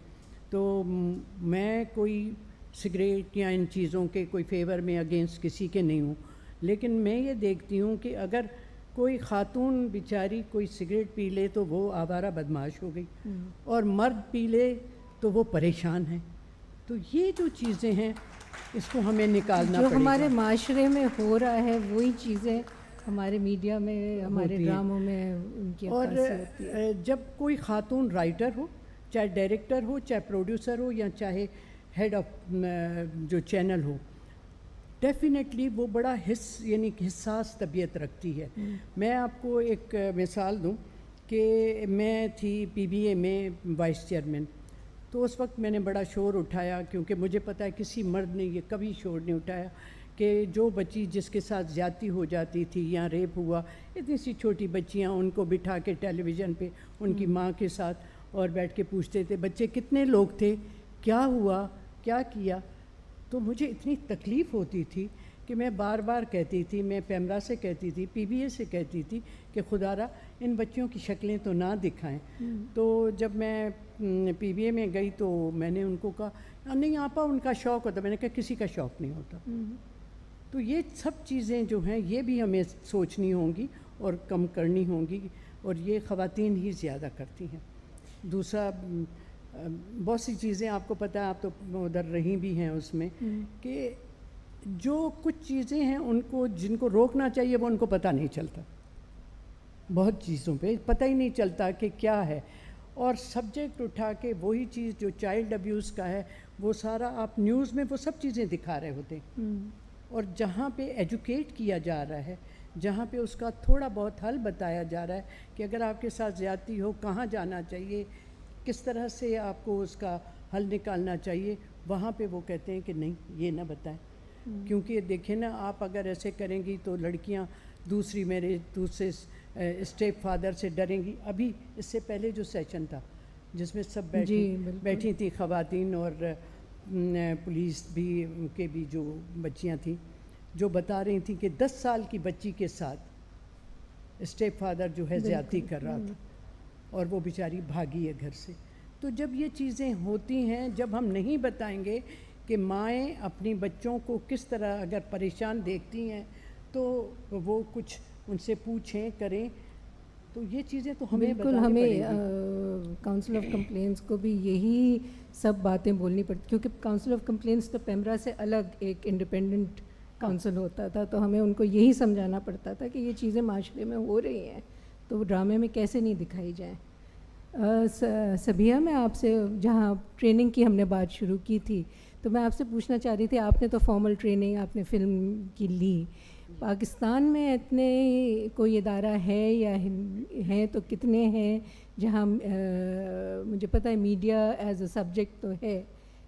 تو میں کوئی سگریٹ یا ان چیزوں کے کوئی فیور میں اگینسٹ کسی کے نہیں ہوں, لیکن میں یہ دیکھتی ہوں کہ اگر کوئی خاتون بیچاری کوئی سگریٹ پی لے تو وہ آوارہ بدمعاش ہو گئی, اور مرد پی لے تو وہ پریشان ہیں. تو یہ جو چیزیں ہیں اس کو ہمیں نکالنا جو پڑے گا. ہمارے معاشرے میں ہو رہا ہے وہی چیزیں ہمارے میڈیا میں, ہمارے ہوتی ہیں. ڈراموں میں ان کی اور عکاسی ہوتی ہے. جب کوئی خاتون رائٹر ہو, چاہے ڈائریکٹر ہو, چاہے پروڈیوسر ہو, یا چاہے ہیڈ آف جو چینل ہو, ڈیفینیٹلی وہ بڑا یعنی حساس طبیعت رکھتی ہے. میں آپ کو ایک مثال دوں کہ میں تھی پی بی اے میں وائس چیئرمین, تو اس وقت میں نے بڑا شور اٹھایا, کیونکہ مجھے پتہ ہے کسی مرد نے یہ کبھی شور نہیں اٹھایا کہ جو بچی جس کے ساتھ زیادتی ہو جاتی تھی یا ریپ ہوا, اتنی سی چھوٹی بچیاں, ان کو بٹھا کے ٹیلی ویژن پہ ان کی ماں کے ساتھ اور بیٹھ کے پوچھتے تھے بچے کتنے لوگ تھے, کیا ہوا, کیا کیا. تو مجھے اتنی تکلیف ہوتی تھی کہ میں بار بار کہتی تھی, میں پیمرا سے کہتی تھی, پی بی اے سے کہتی تھی کہ خدا را ان بچیوں کی شکلیں تو نہ دکھائیں. تو جب میں پی بی اے میں گئی تو میں نے ان کو کہا نہیں آپا ان کا شوق ہوتا. میں نے کہا کسی کا شوق نہیں ہوتا. تو یہ سب چیزیں جو ہیں یہ بھی ہمیں سوچنی ہوں گی اور کم کرنی ہوں گی, اور یہ خواتین ہی زیادہ کرتی ہیں. دوسرا بہت سی چیزیں آپ کو پتہ ہے, آپ تو ادھر رہی بھی ہیں اس میں, کہ جو کچھ چیزیں ہیں ان کو جن کو روکنا چاہیے وہ ان کو پتہ نہیں چلتا. بہت چیزوں پہ پتہ ہی نہیں چلتا کہ کیا ہے, اور سبجیکٹ اٹھا کے وہی چیز جو چائلڈ ابیوز کا ہے وہ سارا آپ نیوز میں وہ سب چیزیں دکھا رہے ہوتے ہیں. اور جہاں پہ ایجوکیٹ کیا جا رہا ہے, جہاں پہ اس کا تھوڑا بہت حل بتایا جا رہا ہے کہ اگر آپ کے ساتھ زیادتی ہو کہاں جانا چاہیے, کس طرح سے آپ کو اس کا حل نکالنا چاہیے, وہاں پہ وہ کہتے ہیں کہ نہیں یہ نہ بتائیں. کیونکہ دیکھیں نا, آپ اگر ایسے کریں گی تو لڑکیاں میرے دوسرے اسٹیپ فادر سے ڈریں گی. ابھی اس سے پہلے جو سیشن تھا جس میں سب بیٹھی تھیں خواتین اور پولیس بھی کے بھی جو بچیاں تھیں, جو بتا رہی تھیں کہ 10 سال کی بچی کے ساتھ اسٹیپ فادر جو ہے زیادتی کر رہا تھا اور وہ بیچاری بھاگی ہے گھر سے. تو جب یہ چیزیں ہوتی ہیں, جب ہم نہیں بتائیں گے کہ مائیں اپنی بچوں کو کس طرح اگر پریشان دیکھتی ہیں تو وہ کچھ ان سے پوچھیں کریں, تو یہ چیزیں تو ہمیں بالکل ہمیں کاؤنسل آف کمپلینس کو بھی یہی سب باتیں بولنی پڑتی, کیونکہ کاؤنسل آف کمپلینس تو پیمرا سے الگ ایک انڈیپینڈنٹ کاؤنسل ہوتا تھا, تو ہمیں ان کو یہی سمجھانا پڑتا تھا کہ یہ چیزیں معاشرے میں ہو رہی ہیں تو وہ ڈرامے میں کیسے نہیں دکھائی جائیں. سبیہ, میں آپ سے جہاں ٹریننگ کی ہم نے بات شروع کی تھی تو میں آپ سے پوچھنا چاہ رہی تھی, آپ نے تو فارمل ٹریننگ آپ نے فلم کی لی, پاکستان میں اتنے کوئی ادارہ ہے یا ہیں تو کتنے ہیں جہاں مجھے پتہ ہے میڈیا ایز اے سبجیکٹ تو ہے,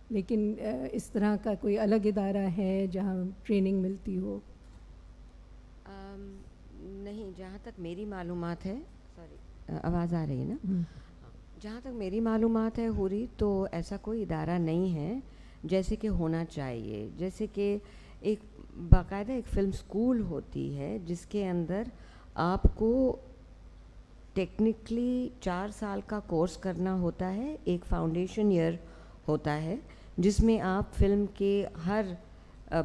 لیکن اس طرح کا کوئی الگ ادارہ ہے جہاں ٹریننگ ملتی ہو؟ نہیں, جہاں تک میری معلومات ہے, سوری آواز آ رہی ہے نا, جہاں تک میری معلومات ہے حوری, تو ایسا کوئی ادارہ نہیں ہے جیسے کہ ہونا چاہیے. جیسے کہ ایک باقاعدہ ایک فلم اسکول ہوتی ہے جس کے اندر آپ کو ٹیکنیکلی 4 سال کا کورس کرنا ہوتا ہے, ایک فاؤنڈیشن ایئر ہوتا ہے جس میں آپ فلم کے ہر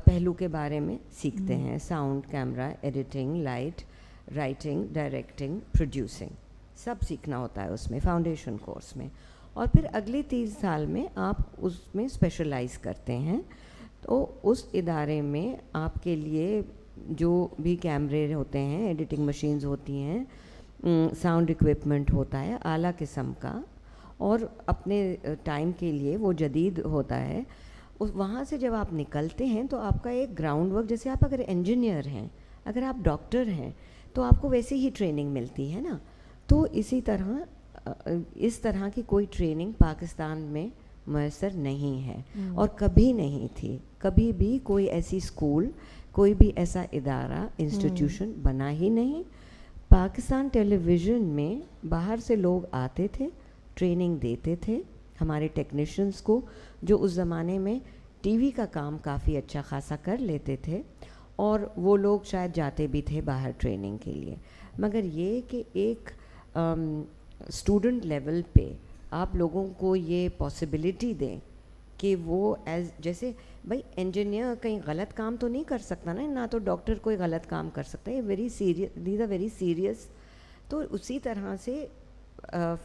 پہلو کے بارے میں سیکھتے ہیں, sound, camera, editing, light, writing, directing, producing, سب سیکھنا ہوتا ہے اس میں فاؤنڈیشن کورس میں. اور پھر اگلے 3 سال میں آپ اس میں اسپیشلائز کرتے ہیں. تو اس ادارے میں آپ کے لیے جو بھی کیمرے ہوتے ہیں, ایڈیٹنگ مشینز ہوتی ہیں, ساؤنڈ ایکوپمنٹ ہوتا ہے اعلیٰ قسم کا, اور اپنے ٹائم کے لیے وہ جدید ہوتا ہے. وہاں سے جب آپ نکلتے ہیں تو آپ کا ایک گراؤنڈ ورک, جیسے آپ اگر انجینئر ہیں, اگر آپ ڈاکٹر ہیں تو آپ کو ویسے ہی ٹریننگ ملتی ہے نا. تو اسی طرح اس طرح کی کوئی ٹریننگ پاکستان میں میسر نہیں ہے اور کبھی نہیں تھی. کبھی بھی کوئی ایسی اسکول, کوئی بھی ایسا ادارہ, انسٹیٹیوشن بنا ہی نہیں. پاکستان ٹیلی ویژن میں باہر سے لوگ آتے تھے, ٹریننگ دیتے تھے ہمارے ٹیکنیشینس کو, جو اس زمانے میں ٹی وی کا کام کافی اچھا خاصا کر لیتے تھے, اور وہ لوگ شاید جاتے بھی تھے باہر ٹریننگ کے لیے. مگر یہ کہ ایک اسٹوڈنٹ لیول پہ آپ لوگوں کو یہ پاسبلٹی دیں کہ وہ ایز جیسے بھائی انجینئر کہیں غلط کام تو نہیں کر سکتا نا, نہ تو ڈاکٹر کوئی غلط کام کر سکتا ہے, یہ very serious, these are very serious. تو اسی طرح سے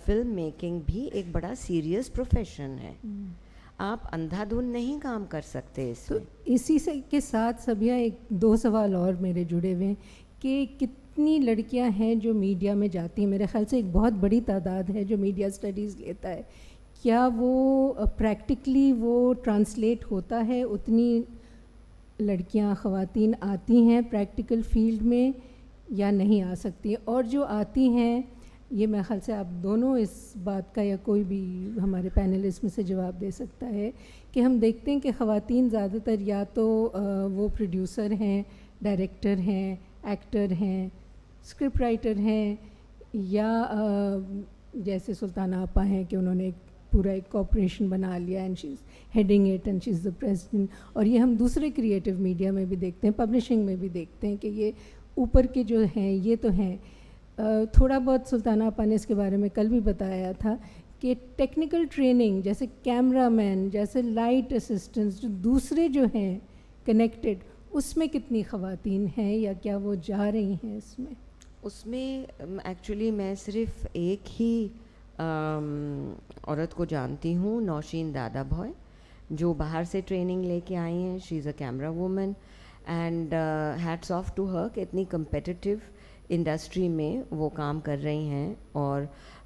فلم میکنگ بھی ایک بڑا سیریس پروفیشن ہے, آپ اندھا دھند نہیں کام کر سکتے اس تو میں. اسی سے کے ساتھ سبیہ ایک 2 سوال اور میرے جڑے ہوئے ہیں کہ کتنی لڑکیاں ہیں جو میڈیا میں جاتی ہیں, میرے خیال سے ایک بہت بڑی تعداد ہے جو میڈیا اسٹڈیز لیتا ہے, کیا وہ پریکٹیکلی وہ ٹرانسلیٹ ہوتا ہے, اتنی لڑکیاں خواتین آتی ہیں پریکٹیکل فیلڈ میں یا نہیں آ سکتی, اور جو آتی ہیں یہ میرے خیال سے آپ دونوں اس بات کا یا کوئی بھی ہمارے پینلسٹ میں سے جواب دے سکتا ہے کہ ہم دیکھتے ہیں کہ خواتین زیادہ تر یا تو وہ پروڈیوسر ہیں, ڈائریکٹر ہیں, ایکٹر ہیں, اسکرپٹ رائٹر ہیں, یا جیسے سلطانہ آپا ہیں کہ انہوں نے پورا ایک کارپوریشن بنا لیا and she is heading it and she is the president, اور یہ ہم دوسرے کریٹیو میڈیا میں بھی دیکھتے ہیں, پبلشنگ میں بھی دیکھتے ہیں کہ یہ اوپر کے جو ہیں یہ تو ہیں. تھوڑا بہت سلطانہ آپا نے اس کے بارے میں کل بھی بتایا تھا کہ ٹیکنیکل ٹریننگ جیسے کیمرہ مین, جیسے لائٹ اسسٹنٹس, جو دوسرے جو ہیں کنیکٹڈ, اس میں کتنی خواتین ہیں یا کیا وہ جا رہی ہیں اس میں؟ اس میں ایکچولی میں صرف ایک ہی عورت کو جانتی ہوں, نوشین دادا بھوئے, جو باہر سے ٹریننگ لے کے آئی ہیں. She is a camera woman and hats off to her کہ اتنی کمپیٹیٹیو انڈسٹری میں وہ کام کر رہی ہیں. اور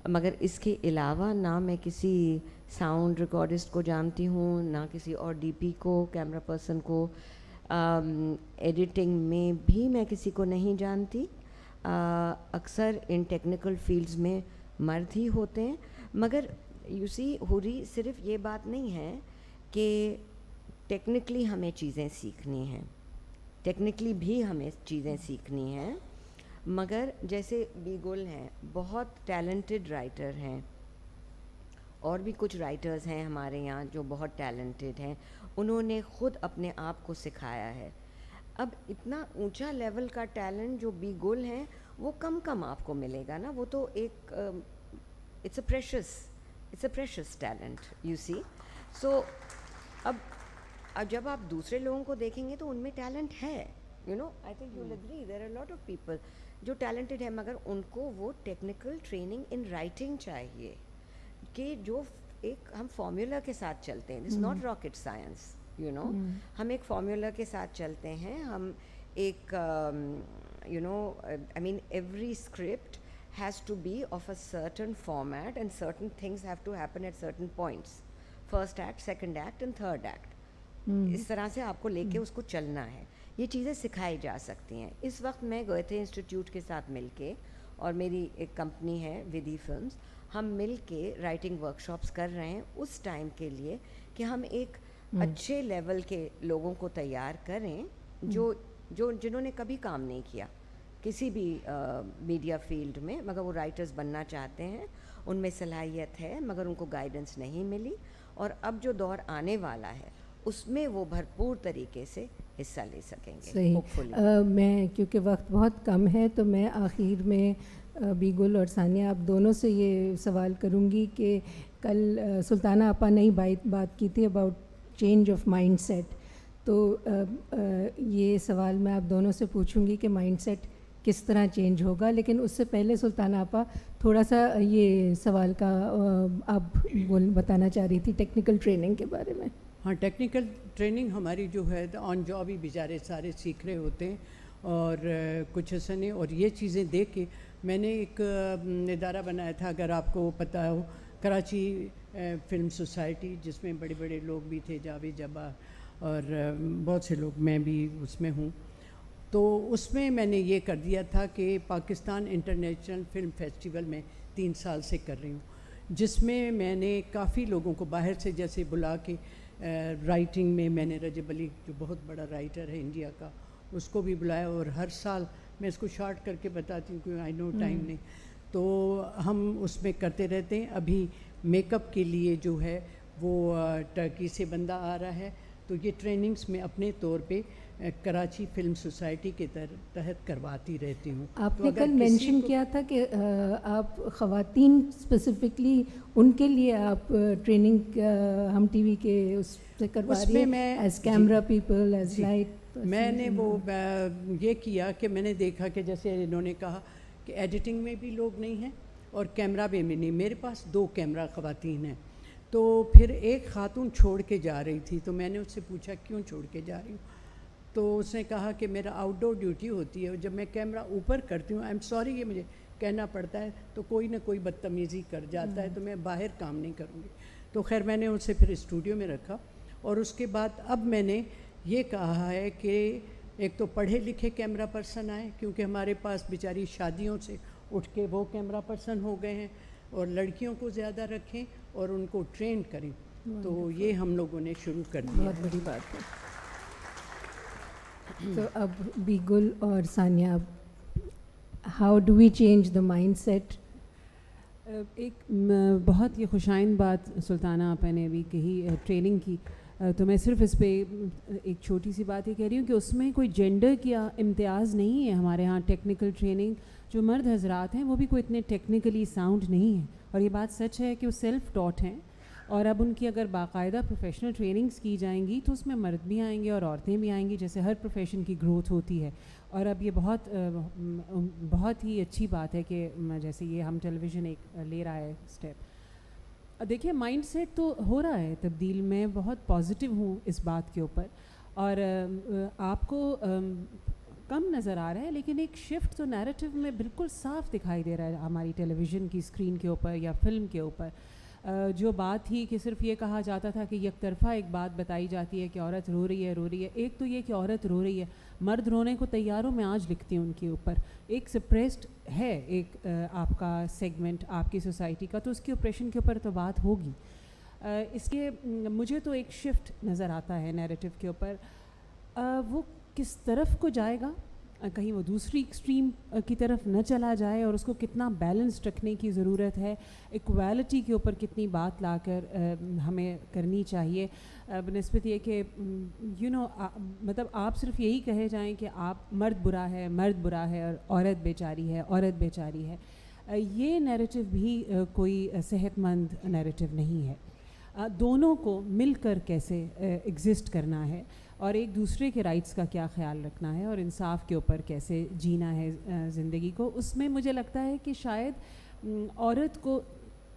مگر اس کے علاوہ نہ میں کسی ساؤنڈ ریکارڈسٹ کو جانتی ہوں, نہ کسی اور ڈی پی کو, کیمرہ پرسن کو, ایڈیٹنگ میں بھی میں کسی کو نہیں جانتی. اکثر ان ٹیکنیکل فیلڈز میں مرد ہی ہوتے ہیں. مگر یو سی حوری, صرف یہ بات نہیں ہے کہ ٹیکنیکلی ہمیں چیزیں سیکھنی ہیں, ٹیکنیکلی بھی ہمیں چیزیں سیکھنی ہیں, مگر جیسے بی گل ہیں, بہت ٹیلنٹڈ رائٹر ہیں, اور بھی کچھ رائٹرز ہیں ہمارے یہاں جو بہت ٹیلنٹڈ ہیں, انہوں نے خود اپنے آپ کو سکھایا ہے. اب اتنا اونچا لیول کا ٹیلنٹ جو بی گل ہیں وہ کم آپ کو ملے گا نا, وہ تو ایک it's a precious talent you see. So اب جب آپ دوسرے لوگوں کو دیکھیں گے تو ان میں ٹیلنٹ ہے, you know, I think you will agree there are lot of people جو ٹیلنٹڈ ہے, مگر ان کو وہ ٹیکنیکل ٹریننگ ان رائٹنگ چاہیے کہ جو ایک ہم فارمولا کے ساتھ چلتے ہیں. It's not rocket science, you know, ہم ایک فارمولا کے ساتھ چلتے ہیں. ہم ایک you know, I mean every script has to be of a certain format and certain things have to happen at certain points, first act, second act and third act. اس طرح سے آپ کو لے کے اس کو چلنا ہے. یہ چیزیں سکھائی جا سکتی ہیں. اس وقت میں گوئتھے انسٹیٹیوٹ کے ساتھ مل کے, اور میری ایک کمپنی ہے ودھی فلمز, ہم مل کے رائٹنگ ورکشاپس کر رہے ہیں اس ٹائم کے لیے کہ ہم ایک اچھے لیول کے لوگوں کو تیار کریں جو جنہوں نے کبھی کام نہیں کیا کسی بھی میڈیا فیلڈ میں, مگر وہ رائٹرز بننا چاہتے ہیں, ان میں صلاحیت ہے مگر ان کو گائیڈنس نہیں ملی, اور اب جو دور آنے والا ہے اس میں وہ بھرپور طریقے سے حصہ لے سکیں گے. صحیح. میں کیونکہ وقت بہت کم ہے تو میں آخر میں بی گل اور ثانیہ آپ دونوں سے یہ سوال کروں گی کہ کل سلطانہ آپا نے ہی بات کی تھی about change of mindset, تو یہ سوال میں آپ دونوں سے پوچھوں گی کہ مائنڈ سیٹ کس طرح چینج ہوگا. لیکن اس سے پہلے سلطانہ آپا تھوڑا سا یہ سوال کا آپ بتانا چاہ رہی تھی ٹیکنیکل ٹریننگ کے بارے میں. ہاں, ٹیکنیکل ٹریننگ ہماری جو ہے آن جاب ہی بیچارے سارے سیکھ رہے ہوتے ہیں, اور کچھ ایسا نہیں. اور یہ چیزیں دیکھ کے میں نے ایک ادارہ بنایا تھا, اگر آپ کو پتہ ہو, کراچی فلم سوسائٹی, جس میں بڑے بڑے لوگ بھی تھے, جاوید جبار اور بہت سے لوگ, میں بھی اس میں ہوں. تو اس میں میں نے یہ کر دیا تھا کہ پاکستان انٹرنیشنل فلم فیسٹیول میں 3 سال سے کر رہی ہوں, جس میں نے کافی لوگوں کو باہر سے جیسے بلا کے, رائٹنگ میں نے رجب علی جو بہت بڑا رائٹر ہے انڈیا کا, اس کو بھی بلایا, اور ہر سال میں اس کو شارٹ کر کے بتاتی ہوں کیونکہ آئی نو ٹائم نہیں, تو ہم اس میں کرتے رہتے ہیں. ابھی میک اپ کے لیے جو ہے وہ ٹرکی سے بندہ آ رہا ہے, تو یہ ٹریننگز میں اپنے طور پہ کراچی فلم سوسائٹی کے تحت کرواتی رہتی ہوں. آپ نے کل مینشن کیا تھا کہ آپ خواتین اسپیسیفکلی ان کے لیے آپ ٹریننگ ہم ٹی وی کے اس سے کروا رہی ہیں as camera people as light. میں نے وہ یہ کیا کہ میں نے دیکھا کہ جیسے انہوں نے کہا کہ ایڈیٹنگ میں بھی لوگ نہیں ہیں اور کیمرہ بھی نہیں. میرے پاس 2 کیمرہ خواتین ہیں. تو پھر ایک خاتون چھوڑ کے جا رہی تھی, تو میں نے اس سے پوچھا کیوں چھوڑ کے جا رہی ہوں, تو اس نے کہا کہ میرا آؤٹ ڈور ڈیوٹی ہوتی ہے, جب میں کیمرہ اوپر کرتی ہوں, آئی ایم سوری یہ مجھے کہنا پڑتا ہے, تو کوئی نہ کوئی بدتمیزی کر جاتا ہے, تو میں باہر کام نہیں کروں گی. تو خیر میں نے اسے پھر اسٹوڈیو میں رکھا, اور اس کے بعد اب میں نے یہ کہا ہے کہ ایک تو پڑھے لکھے کیمرہ پرسن آئے, کیونکہ ہمارے پاس بیچاری شادیوں سے اٹھ کے وہ کیمرہ پرسن ہو گئے ہیں, اور لڑکیوں کو زیادہ رکھیں اور ان کو ٹرین کریں. تو یہ ہم لوگوں نے شروع کر دیا. بہت بڑی بات ہے. تو اب بیگل اور Sania, how do we change the mindset? ایک بہت یہ خوشائند بات سلطانہ آپا نے ابھی کہی ٹریننگ کی, تو میں صرف اس پہ ایک چھوٹی سی بات یہ کہہ رہی ہوں کہ اس میں کوئی جینڈر کا امتیاز نہیں ہے. ہمارے ہاں ٹیکنیکل ٹریننگ جو مرد حضرات ہیں وہ بھی کوئی اتنے ٹیکنیکلی ساؤنڈ نہیں ہیں, اور یہ بات سچ ہے کہ وہ سیلف ٹاٹ ہیں, اور اب ان کی اگر باقاعدہ پروفیشنل ٹریننگز کی جائیں گی تو اس میں مرد بھی آئیں گے اور عورتیں بھی آئیں گی, جیسے ہر پروفیشن کی گروتھ ہوتی ہے. اور اب یہ بہت ہی اچھی بات ہے کہ جیسے یہ ہم ٹیلی ویژن ایک لے رہا ہے اسٹیپ. دیکھیے مائنڈ سیٹ تو ہو رہا ہے تبدیل, میں بہت پازیٹیو ہوں اس بات کے اوپر, اور آپ کو کم نظر آ رہا ہے لیکن ایک شفٹ تو نیریٹو میں بالکل صاف دکھائی دے رہا ہے ہماری ٹیلی ویژن کی اسکرین کے اوپر یا فلم کے اوپر. جو بات تھی کہ صرف یہ کہا جاتا تھا کہ یک طرفہ ایک بات بتائی جاتی ہے کہ عورت رو رہی ہے. ایک تو یہ کہ عورت رو رہی ہے, مرد رونے کو تیاروں میں آج لکھتی ہیں ان کے اوپر. ایک سپریسڈ ہے ایک آپ کا سیگمنٹ آپ کی سوسائٹی کا, تو اس کے اوپریشن کے اوپر تو بات ہوگی. اس کے مجھے تو ایک شفٹ نظر آتا ہے نیریٹو کے اوپر. وہ کس طرف کو جائے گا, کہیں وہ دوسری ایکسٹریم کی طرف نہ چلا جائے, اور اس کو کتنا بیلنسڈ رکھنے کی ضرورت ہے, ایکویلٹی کے اوپر کتنی بات لا کر ہمیں کرنی چاہیے, بنسبت یہ کہ مطلب آپ صرف یہی کہے جائیں کہ آپ مرد برا ہے اور عورت بیچاری ہے. یہ نیریٹو بھی کوئی صحت مند نیریٹو نہیں ہے. دونوں کو مل کر کیسے ایگزسٹ کرنا ہے, اور ایک دوسرے کے رائٹس کا کیا خیال رکھنا ہے, اور انصاف کے اوپر کیسے جینا ہے زندگی کو. اس میں مجھے لگتا ہے کہ شاید عورت کو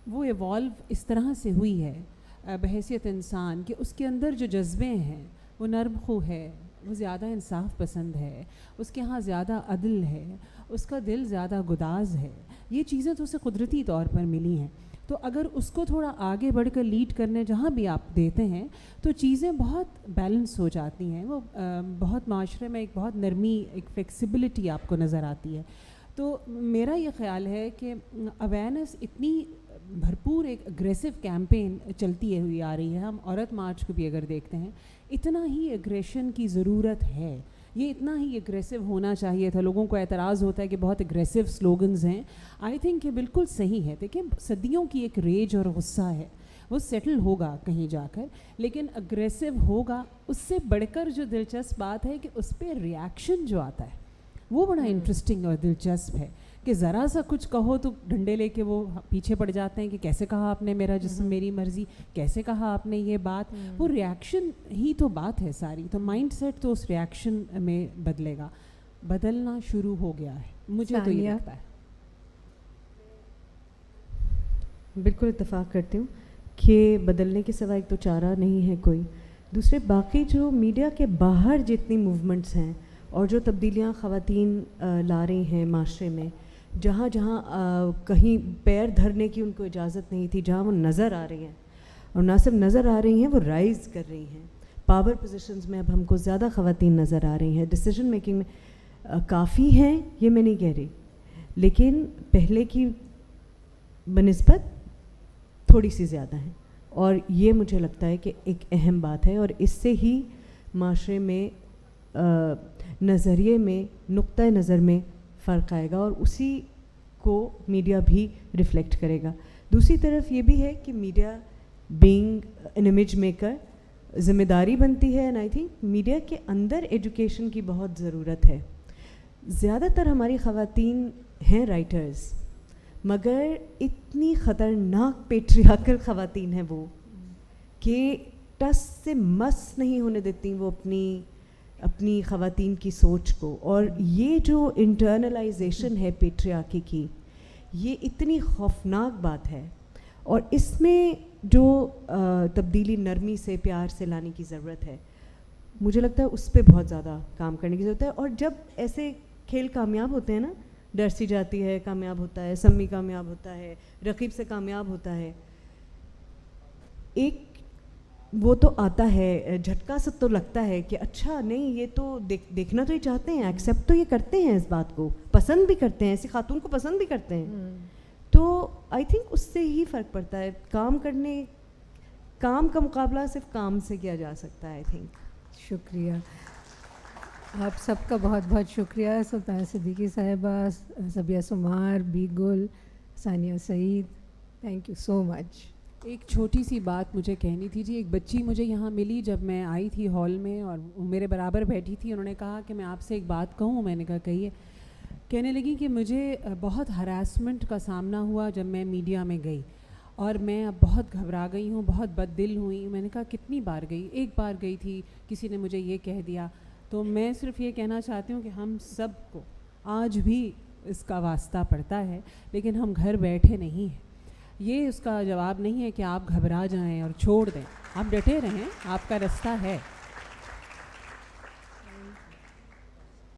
وہ ایوالو اس طرح سے ہوئی ہے بحیثیت انسان کہ اس کے اندر جو جذبے ہیں وہ نرم خو ہے, وہ زیادہ انصاف پسند ہے, اس کے ہاں زیادہ عدل ہے, اس کا دل زیادہ گداز ہے. یہ چیزیں تو اسے قدرتی طور پر ملی ہیں. تو اگر اس کو تھوڑا آگے بڑھ کر لیڈ کرنے جہاں بھی آپ دیتے ہیں تو چیزیں بہت بیلنس ہو جاتی ہیں. وہ بہت معاشرے میں ایک بہت نرمی, ایک فلیکسیبلٹی آپ کو نظر آتی ہے. تو میرا یہ خیال ہے کہ اویئرنیس اتنی بھرپور ایک اگریسو کیمپین چلتی ہوئی آ رہی ہے. ہم عورت مارچ کو بھی اگر دیکھتے ہیں, اتنا ہی اگریشن کی ضرورت ہے. یہ اتنا ہی اگریسو ہونا چاہیے تھا. لوگوں کو اعتراض ہوتا ہے کہ بہت اگریسو سلوگنز ہیں. آئی تھنک یہ بالکل صحیح ہے. دیکھیں صدیوں کی ایک ریج اور غصہ ہے, وہ سیٹل ہوگا کہیں جا کر, لیکن اگریسو ہوگا. اس سے بڑھ کر جو دلچسپ بات ہے کہ اس پہ ریاکشن جو آتا ہے وہ بڑا انٹرسٹنگ اور دلچسپ ہے, کہ ذرا سا کچھ کہو تو ڈنڈے لے کے وہ پیچھے پڑ جاتے ہیں کہ کیسے کہا آپ نے میرا جسم میری مرضی, کیسے کہا آپ نے یہ بات. وہ ریاکشن ہی تو بات ہے ساری. تو مائنڈ سیٹ تو اس ریاکشن میں بدلے گا, بدلنا شروع ہو گیا ہے مجھے تو یہ لگتا ہے. بالکل اتفاق کرتی ہوں کہ بدلنے کے سوا ایک تو چارہ نہیں ہے کوئی. دوسرے باقی جو میڈیا کے باہر جتنی موومنٹس ہیں اور جو تبدیلیاں خواتین لا رہی ہیں معاشرے میں, جہاں جہاں کہیں پیر دھرنے کی ان کو اجازت نہیں تھی, جہاں وہ نظر آ رہی ہیں, اور نہ صرف نظر آ رہی ہیں وہ رائز کر رہی ہیں. پاور پوزیشنز میں اب ہم کو زیادہ خواتین نظر آ رہی ہیں. ڈیسیجن میکنگ میں کافی ہیں یہ میں نہیں کہہ رہی, لیکن پہلے کی بنسبت تھوڑی سی زیادہ ہیں, اور یہ مجھے لگتا ہے کہ ایک اہم بات ہے. اور اس سے ہی معاشرے میں نظریے میں, نقطہ نظر میں فرق آئے گا, اور اسی کو میڈیا بھی ریفلیکٹ کرے گا. دوسری طرف یہ بھی ہے کہ media being an image maker ذمہ داری بنتی ہے. اینڈ آئی تھنک میڈیا کے اندر ایجوکیشن کی بہت ضرورت ہے. زیادہ تر ہماری خواتین ہیں رائٹرز, مگر اتنی خطرناک پیٹریارکل خواتین ہیں وہ کہ ٹس سے مس نہیں ہونے دیتی وہ اپنی خواتین کی سوچ کو. اور یہ جو انٹرنلائزیشن ہے پیٹریارکی کی, یہ اتنی خوفناک بات ہے, اور اس میں جو تبدیلی نرمی سے, پیار سے لانے کی ضرورت ہے, مجھے لگتا ہے اس پہ بہت زیادہ کام کرنے کی ضرورت ہے. اور جب ایسے کھیل کامیاب ہوتے ہیں نا, ڈرسی جاتی ہے کامیاب ہوتا ہے, سمی کامیاب ہوتا ہے, رقیب سے کامیاب ہوتا ہے, ایک وہ تو آتا ہے جھٹکا سا, تو لگتا ہے کہ اچھا نہیں, یہ تو دیکھنا تو یہ چاہتے ہیں, ایکسیپٹ تو یہ کرتے ہیں, اس بات کو پسند بھی کرتے ہیں, ایسی خاتون کو پسند بھی کرتے ہیں. تو آئی تھنک اس سے ہی فرق پڑتا ہے. کام کا مقابلہ صرف کام سے کیا جا سکتا ہے. I think. شکریہ آپ سب کا, بہت بہت شکریہ. سلطانہ صدیقی صاحبہ, Sabiha Sumar, Bee Gul, Sania Saeed, thank you so much. ایک چھوٹی سی بات مجھے کہنی تھی جی. ایک بچی مجھے یہاں ملی جب میں آئی تھی ہال میں, اور وہ میرے برابر بیٹھی تھی. انہوں نے کہا کہ میں آپ سے ایک بات کہوں. میں نے کہا کہیے. کہنے لگی کہ مجھے بہت ہراسمنٹ کا سامنا ہوا جب میں میڈیا میں گئی, اور میں اب بہت گھبرا گئی ہوں, بہت بد دل ہوئی. میں نے کہا کتنی بار گئی؟ ایک بار گئی تھی, کسی نے مجھے یہ کہہ دیا. تو میں صرف یہ کہنا چاہتی ہوں کہ ہم سب کو آج بھی اس کا واسطہ پڑتا ہے, لیکن ہم گھر بیٹھے نہیں ہیں. یہ اس کا جواب نہیں ہے کہ آپ گھبرا جائیں اور چھوڑ دیں. آپ ڈٹے رہیں, آپ کا راستہ ہے.